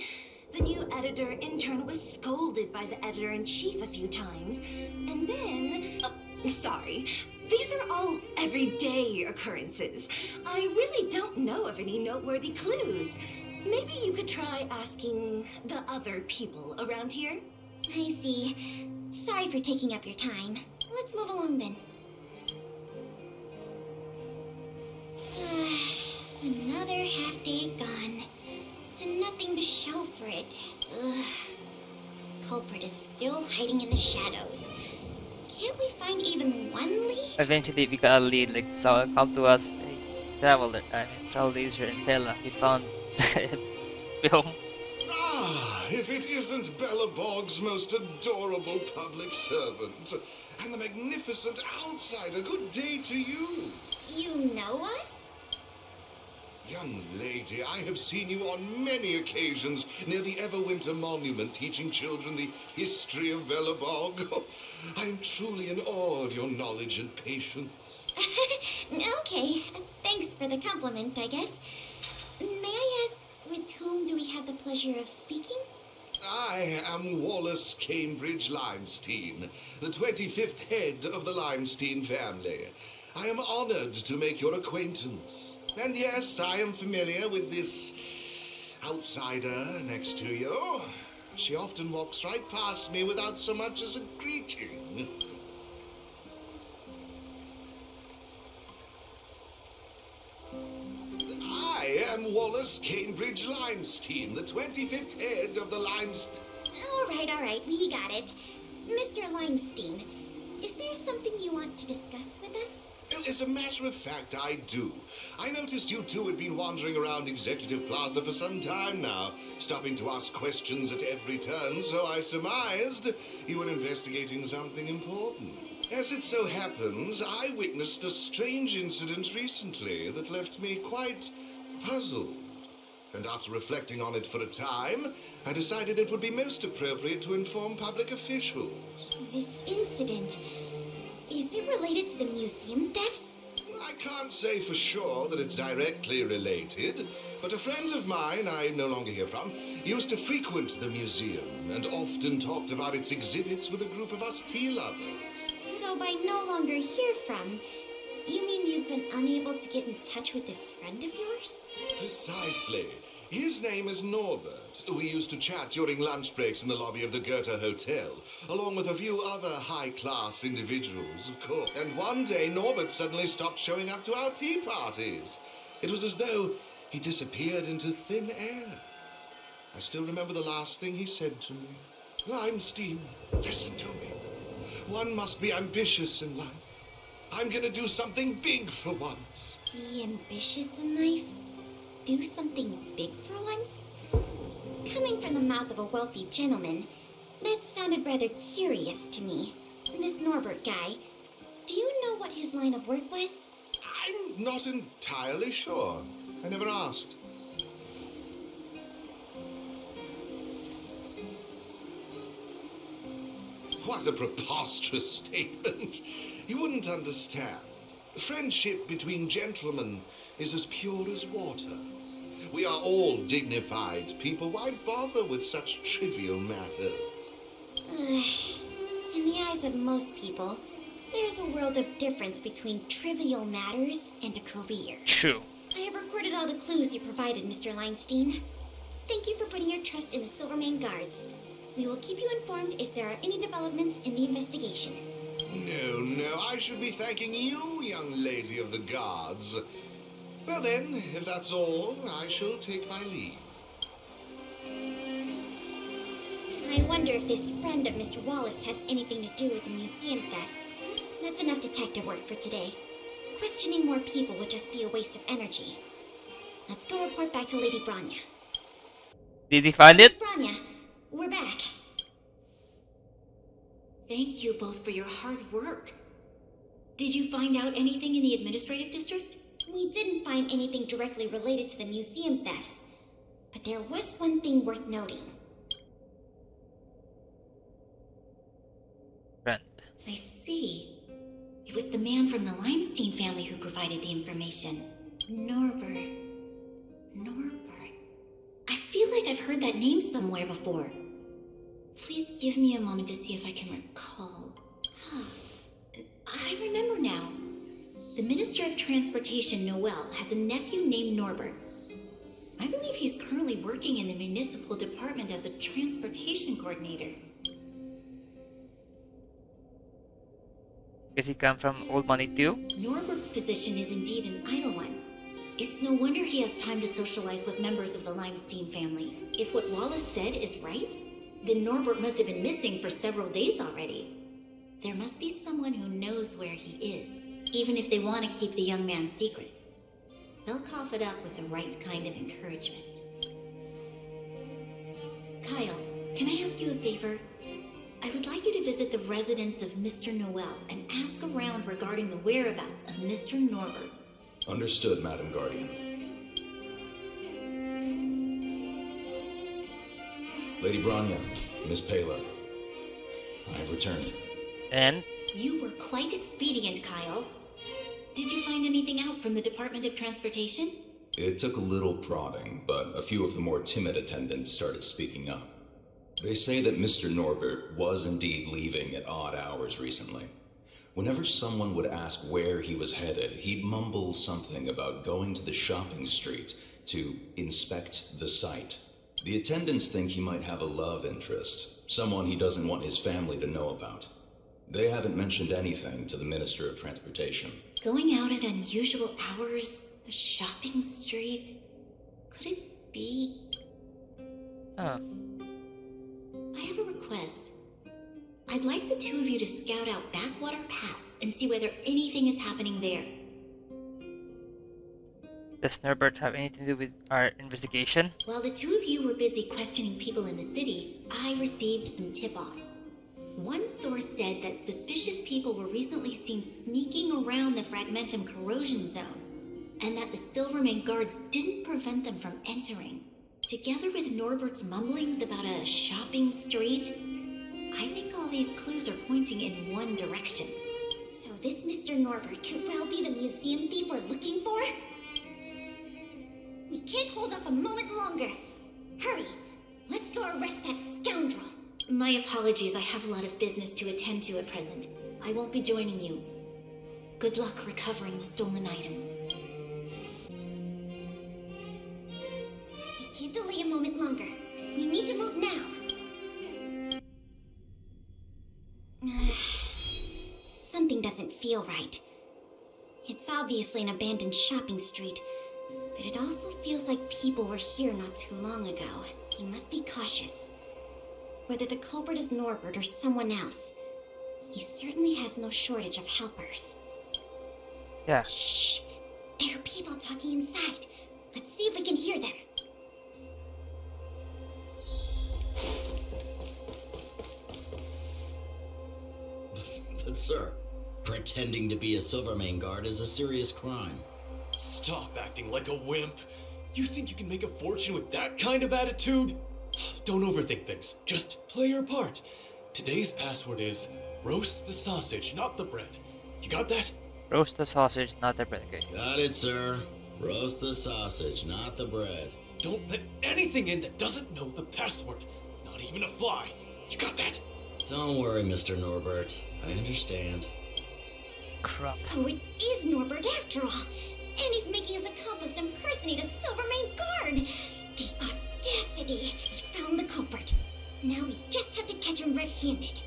The new editor-intern was scolded by the editor-in-chief a few times. And then... Oh, sorry. These are all everyday occurrences. I really don't know of any noteworthy clues. Maybe you could try asking the other people around here? I see. Sorry for taking up your time. Let's move along then. Another half day gone. And nothing to show for it. Ugh. Culprit is still hiding in the shadows. Can't we find even one lead? Eventually, we got a lead. Like, so come to us, a traveler, trailblazer and Bella. We found film. Ah, if it isn't Bella Bog's most adorable public servant. And the magnificent outsider. Good day to you. You know us? Young lady, I have seen you on many occasions near the Everwinter monument teaching children the history of Bellabog. I am truly in awe of your knowledge and patience. Okay, thanks for the compliment, I guess. May I ask, with whom do we have the pleasure of speaking? I am Wallace Cambridge Limestein, the 25th head of the Limestein family. I am honored to make your acquaintance. And yes, I am familiar with this outsider next to you. She often walks right past me without so much as a greeting. I am Wallace Cambridge Limestein, the 25th head of the Limestein... All right, we got it. Mr. Limestein, is there something you want to discuss with us? As a matter of fact, I do. I noticed you two had been wandering around Executive Plaza for some time now, stopping to ask questions at every turn, so I surmised you were investigating something important. As it so happens, I witnessed a strange incident recently that left me quite puzzled. And after reflecting on it for a time, I decided it would be most appropriate to inform public officials. This incident... is it related to the museum thefts? I can't say for sure that it's directly related, but a friend of mine I no longer hear from used to frequent the museum and often talked about its exhibits with a group of us tea lovers. So by no longer hear from, you mean you've been unable to get in touch with this friend of yours? Precisely. His name is Norbert. We used to chat during lunch breaks in the lobby of the Goethe Hotel, along with a few other high-class individuals, of course. And one day, Norbert suddenly stopped showing up to our tea parties. It was as though he disappeared into thin air. I still remember the last thing he said to me. Limestein, listen to me. One must be ambitious in life. I'm gonna do something big for once. Be ambitious in life? Do something big for once? Coming from the mouth of a wealthy gentleman, that sounded rather curious to me. This Norbert guy, do you know what his line of work was? I'm not entirely sure. I never asked. What a preposterous statement. You wouldn't understand. Friendship between gentlemen is as pure as water. We are all dignified people. Why bother with such trivial matters? In the eyes of most people, there's a world of difference between trivial matters and a career. True. I have recorded all the clues you provided, Mr. Limestein. Thank you for putting your trust in the Silvermane Guards. We will keep you informed if there are any developments in the investigation. No, I should be thanking you, young lady of the guards. Well then, if that's all, I shall take my leave. I wonder if this friend of Mr. Wallace has anything to do with the museum thefts. That's enough detective work for today. Questioning more people would just be a waste of energy. Let's go report back to Lady Branya. Did he find it? Miss Branya, we're back. Thank you both for your hard work. Did you find out anything in the administrative district? We didn't find anything directly related to the museum thefts, but there was one thing worth noting. friend. I see. It was the man from the Limestein family who provided the information. Norbert. I feel like I've heard that name somewhere before. Please give me a moment to see if I can recall. I remember now. The Minister of Transportation, Noel, has a nephew named Norbert. I believe he's currently working in the municipal department as a transportation coordinator. Did he come from old money too? Norbert's position is indeed an idle one. It's no wonder he has time to socialize with members of the Limestein family. If what Wallace said is right, then Norbert must have been missing for several days already. There must be someone who knows where he is, even if they want to keep the young man secret. They'll cough it up with the right kind of encouragement. Kyle, can I ask you a favor? I would like you to visit the residence of Mr. Noel and ask around regarding the whereabouts of Mr. Norbert. Understood, Madam Guardian. Lady Branya, Miss Pela, I have returned. And You were quite expedient, Kyle. Did you find anything out from the Department of Transportation? It took a little prodding, but a few of the more timid attendants started speaking up. They say that Mr. Norbert was indeed leaving at odd hours recently. Whenever someone would ask where he was headed, he'd mumble something about going to the shopping street to inspect the site. The attendants think he might have a love interest, someone he doesn't want his family to know about. They haven't mentioned anything to the Minister of Transportation. Going out at unusual hours, the shopping street. Could it be? huh. I have a request. I'd like the two of you to scout out Backwater Pass and see whether anything is happening there. Does Norbert have anything to do with our investigation? While the two of you were busy questioning people in the city, I received some tip-offs. One source said that suspicious people were recently seen sneaking around the Fragmentum corrosion zone, and that the Silvermane guards didn't prevent them from entering. Together with Norbert's mumblings about a shopping street, I think all these clues are pointing in one direction. So this Mr. Norbert could well be the museum thief we're looking for? We can't hold off a moment longer. Hurry! Let's go arrest that scoundrel. My apologies, I have a lot of business to attend to at present. I won't be joining you. Good luck recovering the stolen items. We can't delay a moment longer. We need to move now. Something doesn't feel right. It's obviously an abandoned shopping street, but it also feels like people were here not too long ago. We must be cautious. Whether the culprit is Norbert or someone else, he certainly has no shortage of helpers. Yeah. Shh! There are people talking inside. Let's see if we can hear them. But sir, pretending to be a Silvermane guard is a serious crime. Stop acting like a wimp. You think you can make a fortune with that kind of attitude? Don't overthink things. Just play your part. Today's password is roast the sausage, not the bread. You got that? Roast the sausage, not the bread. Okay. Got it, sir. Roast the sausage, not the bread. Don't let anything in that doesn't know the password. Not even a fly. You got that? Don't worry, Mr. Norbert. I understand. Crap. So it is Norbert after all. And he's making his accomplice impersonate a Silvermane guard. The audacity! He found the culprit. Now we just have to catch him red-handed.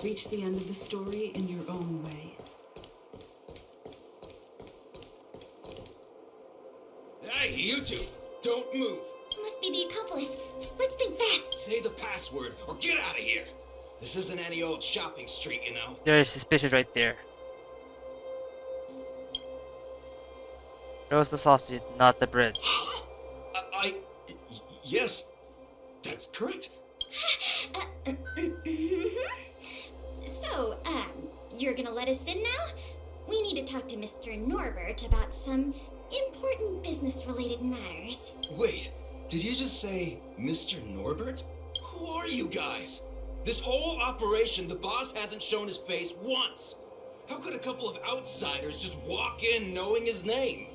Reach the end of the story in your own way. Hey, you two! Don't move! Must be the accomplice. Let's think fast. Say the password or get out of here! This isn't any old shopping street, you know. There is suspicion right there. Roast the sausage, not the bread. Yes, that's correct. So, you're gonna let us in now? We need to talk to Mr. Norbert about some important business-related matters. Wait, did you just say Mr. Norbert? Who are you guys? This whole operation, the boss hasn't shown his face once. How could a couple of outsiders just walk in knowing his name?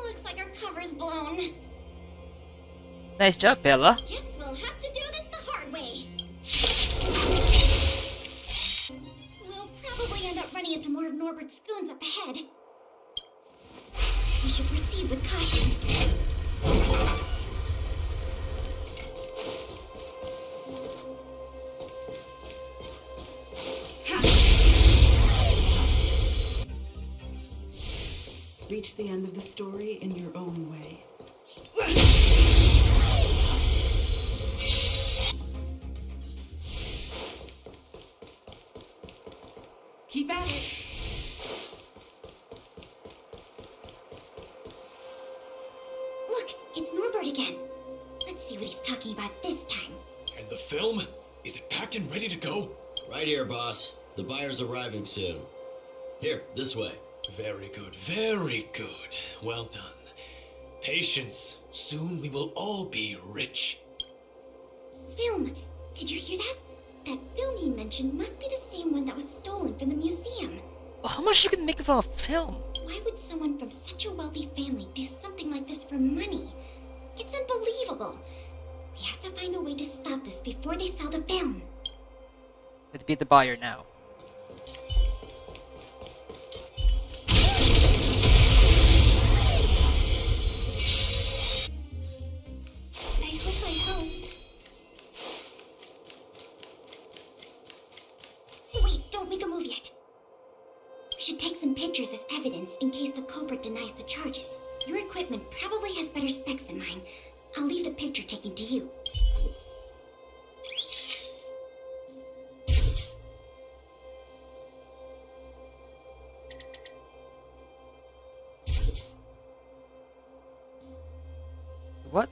Looks like our cover's blown. Nice job, Bella. Guess we'll have to do this the hard way. We'll probably end up running into more of Norbert's goons up ahead. We should proceed with caution. Reach the end of the story in your own way. Keep at it. Look, it's Norbert again. Let's see what he's talking about this time. And the film? Is it packed and ready to go? Right here, boss. The buyer's arriving soon. Here, this way. Very good, very good. Well done. Patience. Soon we will all be rich. Film. Did you hear that? That film he mentioned must be the same one that was stolen from the museum. How much you can make from a film? Why would someone from such a wealthy family do something like this for money? It's unbelievable. We have to find a way to stop this before they sell the film. It'd be the buyer now. I hope I helped. Wait, don't make a move yet. We should take some pictures as evidence in case the culprit denies the charges. Your equipment probably has better specs than mine. I'll leave the picture taking to you. What?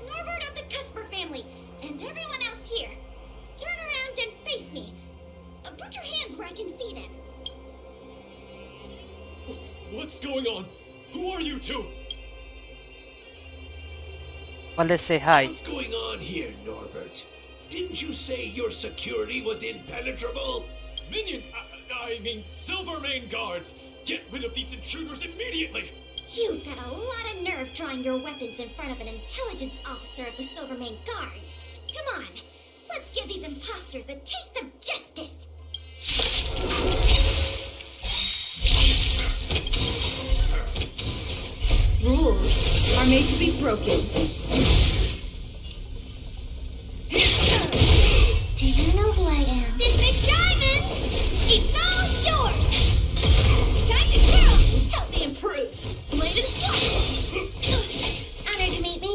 Norbert of the Cusper family, and everyone else here, turn around and face me. Put your hands where I can see them. What's going on? Who are you two? Well, let's say hi. What's going on here, Norbert? Didn't you say your security was impenetrable? Minions! I mean, Silvermane guards! Get rid of these intruders immediately! You've got a lot of nerve drawing your weapons in front of an intelligence officer of the Silvermane Guards. Come on, let's give these imposters a taste of justice. Rules are made to be broken. Do you know who I am? This big diamond! It's all yours! Time to twirl! Help me improve! Blade and swap! Honored to meet me.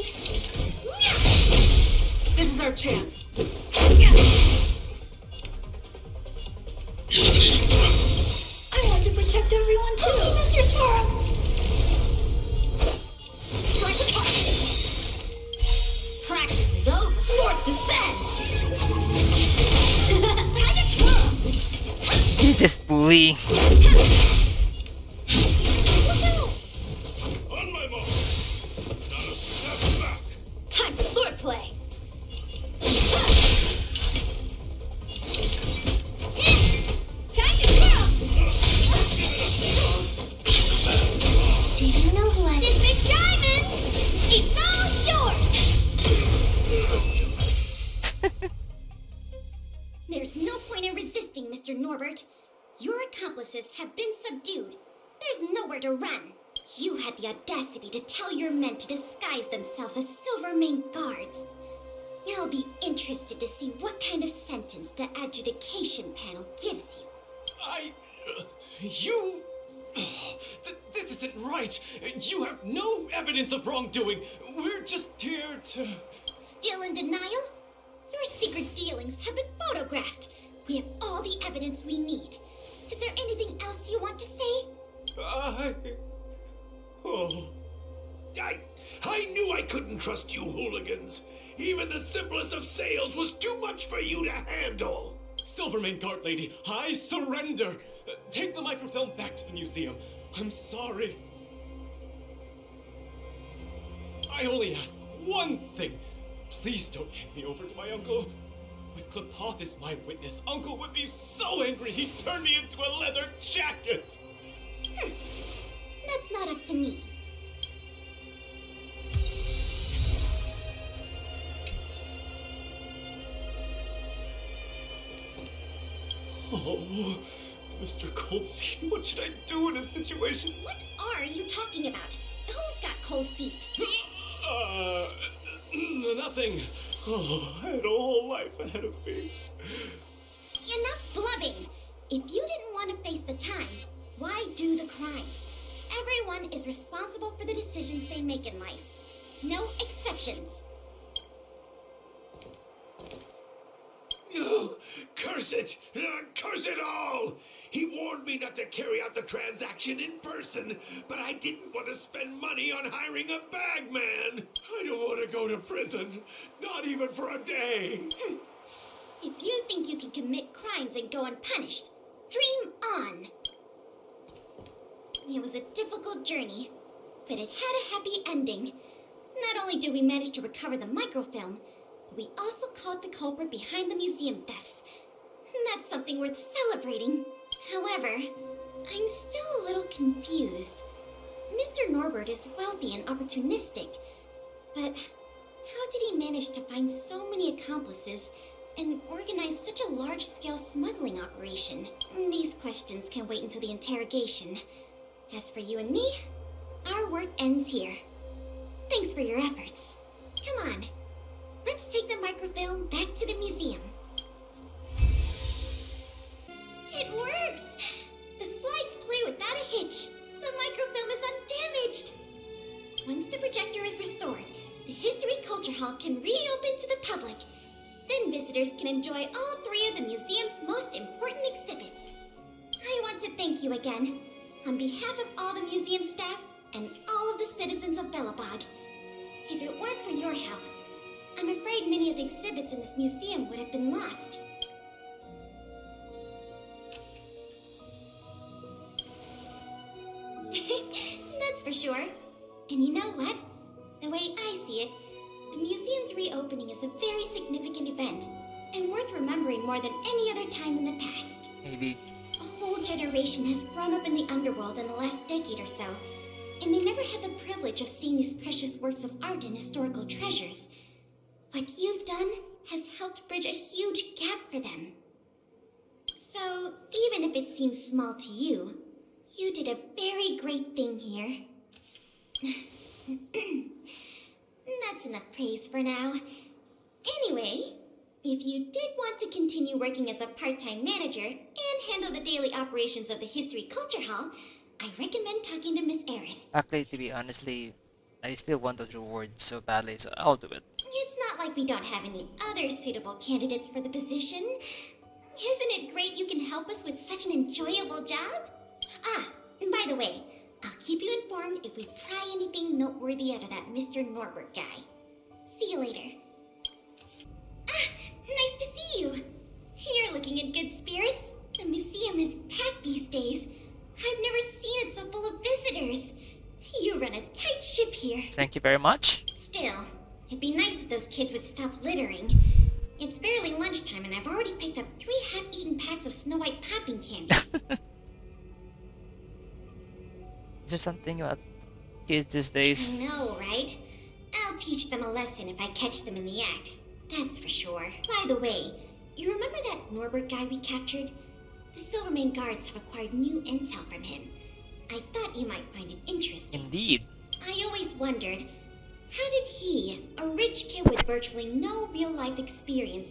This is our chance. I want to protect everyone too. Mr. Sparrow. Practice is over. Swords descend. Time to twirl! He's just bullying. On my mark! Not a step back! Time for swordplay. Time to twirl! Do you know who I am? This big diamond! It's all yours! There's no point in resisting, Mr. Norbert. Your accomplices have been subdued. There's nowhere to run. You had the audacity to tell your men to disguise themselves as Silvermane guards. I'll be interested to see what kind of sentence the adjudication panel gives you. You... This isn't right! You have no evidence of wrongdoing! We're just here to... still in denial? Your secret dealings have been photographed. We have all the evidence we need. Is there anything else you want to say? I knew I couldn't trust you hooligans. Even the simplest of sales was too much for you to handle. Silvermane Guard Lady, I surrender! Take the microfilm back to the museum. I'm sorry. I only ask one thing. Please don't hand me over to my uncle. With Klepoth as my witness, Uncle would be so angry he'd turn me into a leather jacket. That's not up to me. Oh, Mr. Coldfeet, what should I do in a situation? What are you talking about? Who's got cold feet? Nothing. Oh, I had a whole life ahead of me. Enough blubbing! If you didn't want to face the time, why do the crime? Everyone is responsible for the decisions they make in life. No exceptions. Oh, curse it! Curse it all! He warned me not to carry out the transaction in person, but I didn't want to spend money on hiring a bagman. I don't want to go to prison, not even for a day. If you think you can commit crimes and go unpunished, dream on. It was a difficult journey, but it had a happy ending. Not only did we manage to recover the microfilm, we also caught the culprit behind the museum thefts. That's something worth celebrating. However, I'm still a little confused. Mr. Norbert is wealthy and opportunistic, but how did he manage to find so many accomplices and organize such a large-scale smuggling operation? These questions can wait until the interrogation. As for you and me, our work ends here. Thanks for your efforts. Come on. Let's take the microfilm back to the museum. It works! The slides play without a hitch. The microfilm is undamaged. Once the projector is restored, the History Culture Hall can reopen to the public. Then visitors can enjoy all three of the museum's most important exhibits. I want to thank you again, on behalf of all the museum staff and all of the citizens of Belobog. If it weren't for your help, I'm afraid many of the exhibits in this museum would have been lost. That's for sure. And you know what? The way I see it, the museum's reopening is a very significant event, and worth remembering more than any other time in the past. Maybe. A whole generation has grown up in the underworld in the last decade or so, and they never had the privilege of seeing these precious works of art and historical treasures. What you've done has helped bridge a huge gap for them. So, even if it seems small to you, you did a very great thing here. That's enough praise for now. Anyway, if you did want to continue working as a part-time manager and handle the daily operations of the History Culture Hall, I recommend talking to Miss Eris. Actually, to be honestly, I still want those rewards so badly, so I'll do it. It's not like we don't have any other suitable candidates for the position. Isn't it great you can help us with such an enjoyable job? Ah, and by the way, I'll keep you informed if we pry anything noteworthy out of that Mr. Norbert guy. See you later. Ah, nice to see you. You're looking in good spirits. The museum is packed these days. I've never seen it so full of visitors. You run a tight ship here. Thank you very much. Still, it'd be nice if those kids would stop littering. It's barely lunchtime and I've already picked up 3 half-eaten packs of Snow White popping candy. Is there something about kids these days? I know, right? I'll teach them a lesson if I catch them in the act. That's for sure. By the way, you remember that Norbert guy we captured? The Silvermane guards have acquired new intel from him. I thought you might find it interesting. Indeed. I always wondered, how did he, a rich kid with virtually no real-life experience,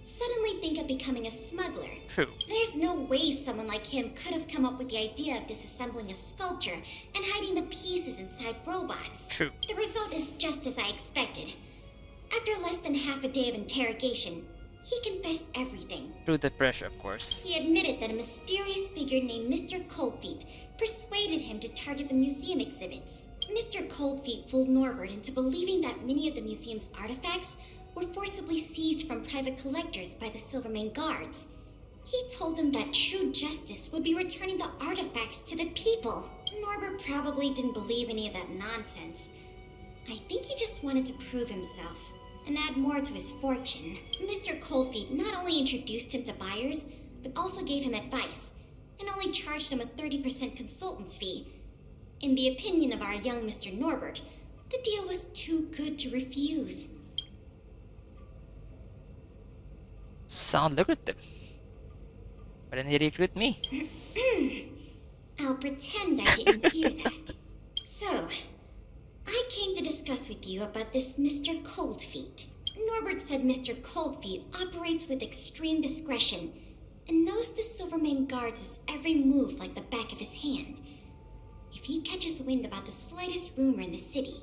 suddenly think of becoming a smuggler? True. There's no way someone like him could have come up with the idea of disassembling a sculpture and hiding the pieces inside robots. True. The result is just as I expected. After less than half a day of interrogation, he confessed everything. Through the pressure, of course. He admitted that a mysterious figure named Mr. Coldfeet persuaded him to target the museum exhibits. Mr. Coldfeet fooled Norbert into believing that many of the museum's artifacts were forcibly seized from private collectors by the Silvermane guards. He told him that true justice would be returning the artifacts to the people. Norbert probably didn't believe any of that nonsense. I think he just wanted to prove himself and add more to his fortune. Mr. Coldfeet not only introduced him to buyers, but also gave him advice, and only charged him a 30% consultant's fee. In the opinion of our young Mr. Norbert, the deal was too good to refuse. Sound lucrative. Why didn't he recruit me? I'll pretend I didn't hear that. So, I came to discuss with you about this Mr. Coldfeet. Norbert said Mr. Coldfeet operates with extreme discretion and knows the Silvermane guards' every move like the back of his hand. If he catches wind about the slightest rumor in the city,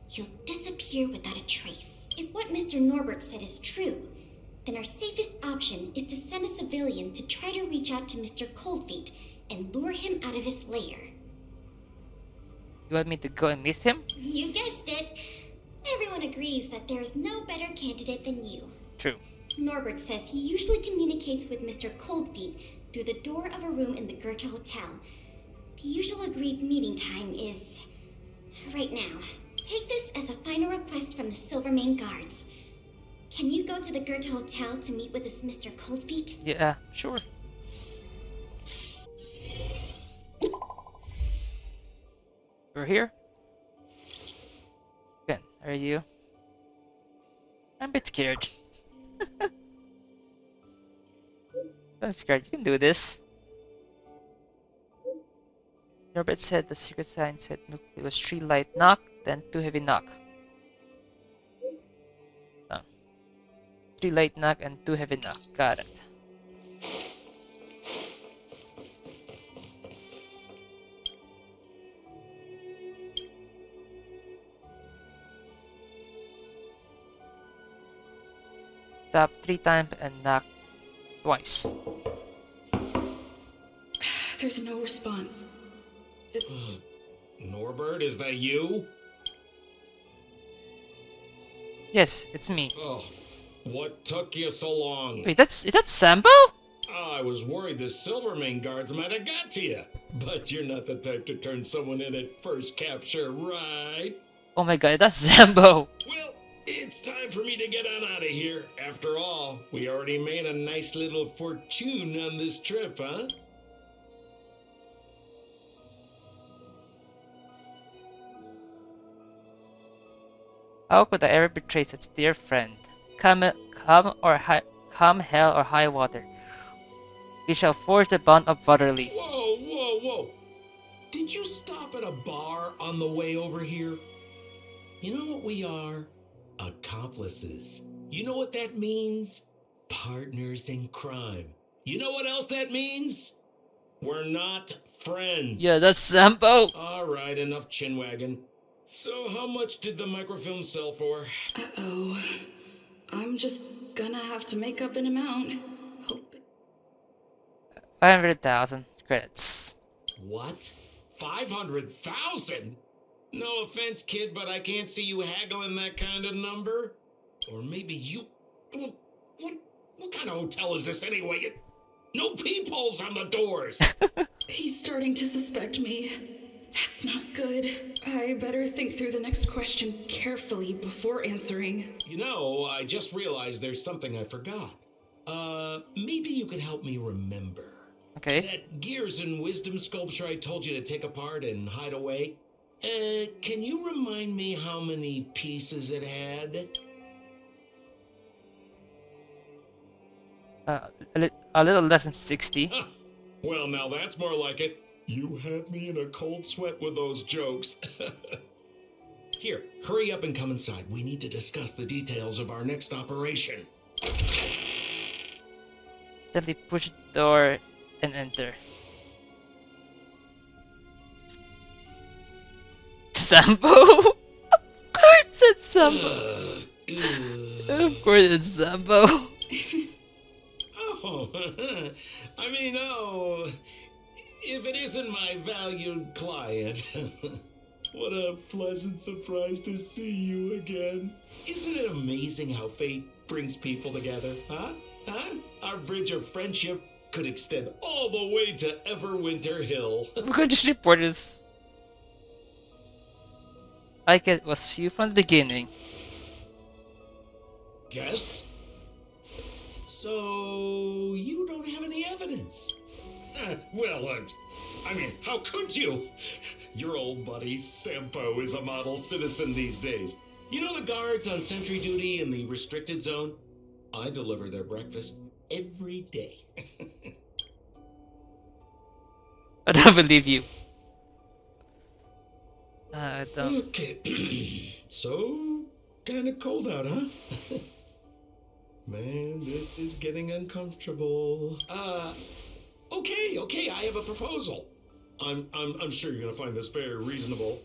he'll disappear without a trace. If what Mr. Norbert said is true, then our safest option is to send a civilian to try to reach out to Mr. Coldfeet and lure him out of his lair. You want me to go and meet him? You guessed it. Everyone agrees that there is no better candidate than you. True. Norbert says he usually communicates with Mr. Coldfeet through the door of a room in the Goethe Hotel. The usual agreed meeting time is right now. Take this as a final request from the Silvermane guards. Can you go to the Goethe Hotel to meet with this Mr. Coldfeet? Yeah, sure. We're here? Again, are you? I'm a bit scared. Don't be scared, you can do this. Norbert said the secret sign said it was 3 light knock, then 2 heavy knock. 3 light knock and 2 heavy knock. Got it. Tap 3 times and knock twice. There's no response. Norbert, is that you? Yes, it's me. Oh, what took you so long? Wait, is that Sambo? I was worried the Silvermane guards might have got to you. But you're not the type to turn someone in at first capture, right? Oh my god, that's Sambo. Well, it's time for me to get on out of here. After all, we already made a nice little fortune on this trip, huh? How could I ever betray such a dear friend? Come hell or high water. We shall forge the bond of brotherly. Whoa, whoa, whoa. Did you stop at a bar on the way over here? You know what we are? Accomplices. You know what that means? Partners in crime. You know what else that means? We're not friends. Yeah, that's Sambo. All right, enough chinwagging. So how much did the microfilm sell for? Uh-oh. I'm just gonna have to make up an amount. Hope 500,000 credits. What? 500,000? No offense, kid, but I can't see you haggling that kind of number. Or maybe you... What kind of hotel is this anyway? No peepholes on the doors! He's starting to suspect me. That's not good. I better think through the next question carefully before answering. You know, I just realized there's something I forgot. Maybe you could help me remember. Okay. That Gears and Wisdom sculpture I told you to take apart and hide away. Can you remind me how many pieces it had? A little less than 60. Huh. Well, now that's more like it. You had me in a cold sweat with those jokes. Here, hurry up and come inside. We need to discuss the details of our next operation. Gently push the door and enter. Sambo? Of course it's Sambo. Of course, it's Sambo. Oh, I mean, oh, if it isn't my valued client. What a pleasant surprise to see you again. Isn't it amazing how fate brings people together, huh? Huh? Our bridge of friendship could extend all the way to Everwinter Hill. We could just report this. Like it was you from the beginning. Guests? So, you don't have any evidence? Well, I mean, how could you? Your old buddy, Sampo, is a model citizen these days. You know the guards on sentry duty in the restricted zone? I deliver their breakfast every day. I don't believe you. I don't. Okay. So, kinda cold out, huh? Man, this is getting uncomfortable. Okay, I have a proposal. I'm sure you're gonna find this very reasonable.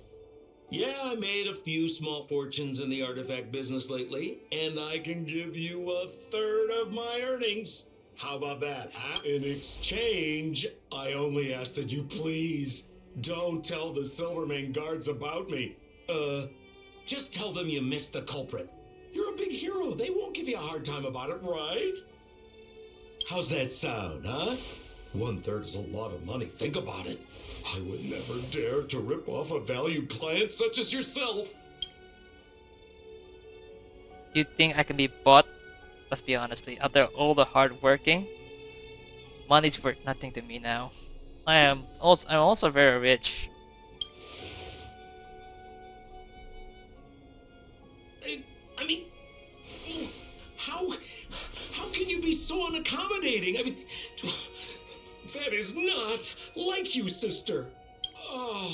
Yeah, I made a few small fortunes in the artifact business lately, and I can give you 1/3 of my earnings. How about that, huh? In exchange, I only ask that you please don't tell the Silvermane guards about me. Just tell them you missed the culprit. You're a big hero. They won't give you a hard time about it, right? How's that sound, huh? 1/3 is a lot of money. Think about it. I would never dare to rip off a valued client such as yourself. Do you think I can be bought? Let's be honestly, after all the hard working, money's worth nothing to me now. I'm also very rich. I mean, how can you be so unaccommodating? I mean, that is not like you, sister. Oh,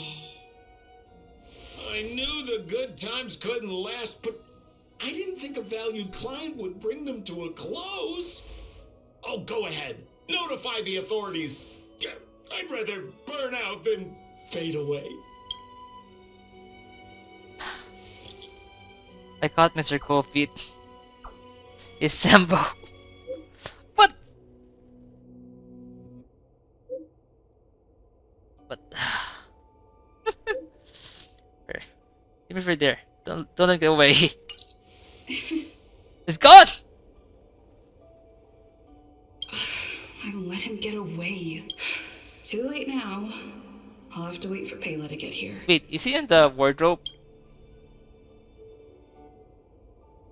I knew the good times couldn't last, but I didn't think a valued client would bring them to a close. Oh, go ahead. Notify the authorities. I'd rather burn out than fade away. I caught Mr. Cold Feet. It's Sambo. What? But here. Give me right there. Don't let it go away. It's gone. I let him get away. Too late now. I'll have to wait for Pela to get here. Wait, is he in the wardrobe?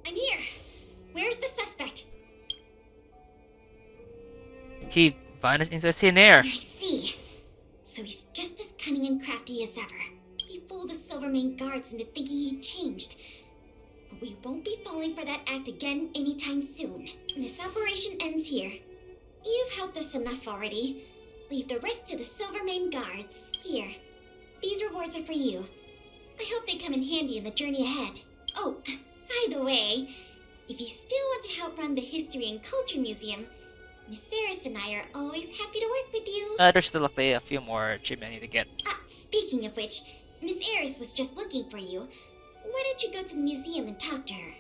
I'm here. Where's the suspect? He vanished into thin air. I see. So he's just as cunning and crafty as ever. He fooled the Silvermane guards into thinking he'd changed. But we won't be falling for that act again anytime soon. This operation ends here. You've helped us enough already. Leave the rest to the Silvermane guards. Here. These rewards are for you. I hope they come in handy in the journey ahead. Oh, by the way, if you still want to help run the History and Culture Museum, Miss Saris and I are always happy to work with you. There's still a few more achievements I need to get. Speaking of which, Miss Eris was just looking for you. Why don't you go to the museum and talk to her?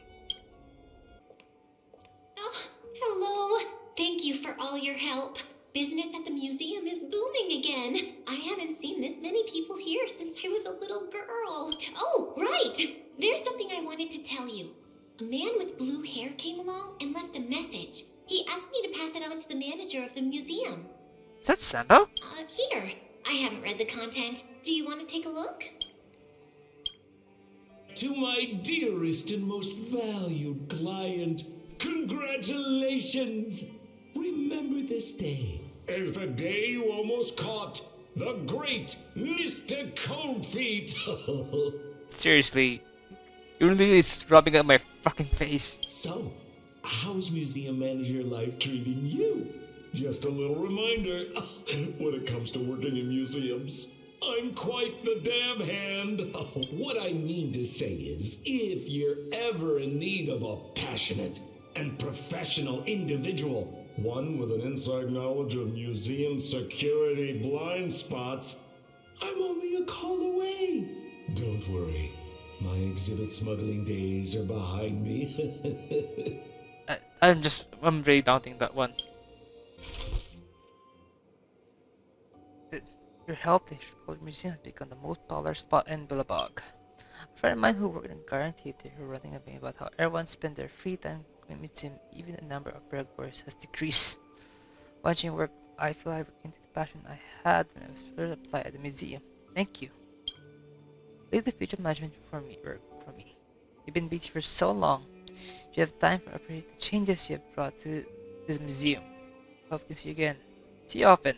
Oh, hello. Thank you for all your help. Business at the museum is booming again. I haven't seen this many people here since I was a little girl. Oh, right! There's something I wanted to tell you. A man with blue hair came along and left a message. He asked me to pass it on to the manager of the museum. Is that Sambo? Here. I haven't read the content. Do you want to take a look? To my dearest and most valued client, congratulations! Remember this day as the day you almost caught the great Mr. Coldfeet. Seriously, you're really rubbing on my fucking face. So, how's museum manager life treating you? Just a little reminder, when it comes to working in museums, I'm quite the dab hand. What I mean to say is, if you're ever in need of a passionate and professional individual, one with an inside knowledge of museum security blind spots, I'm only a call away. Don't worry, My exhibit smuggling days are behind me. I'm really doubting that one. The- Your help the Historical Museum has become the most popular spot in Billabong. A friend of mine who worked in a guarantee theater running a bit about how everyone spent their free time going to the museum, even the number of burglars has decreased. Watching work, I feel I regained the passion I had when I was first applied at the museum. Thank you. Leave the future management work for me. You've been busy for so long. You have time for appreciate the changes you have brought to this museum. Hope to see you again. See you often.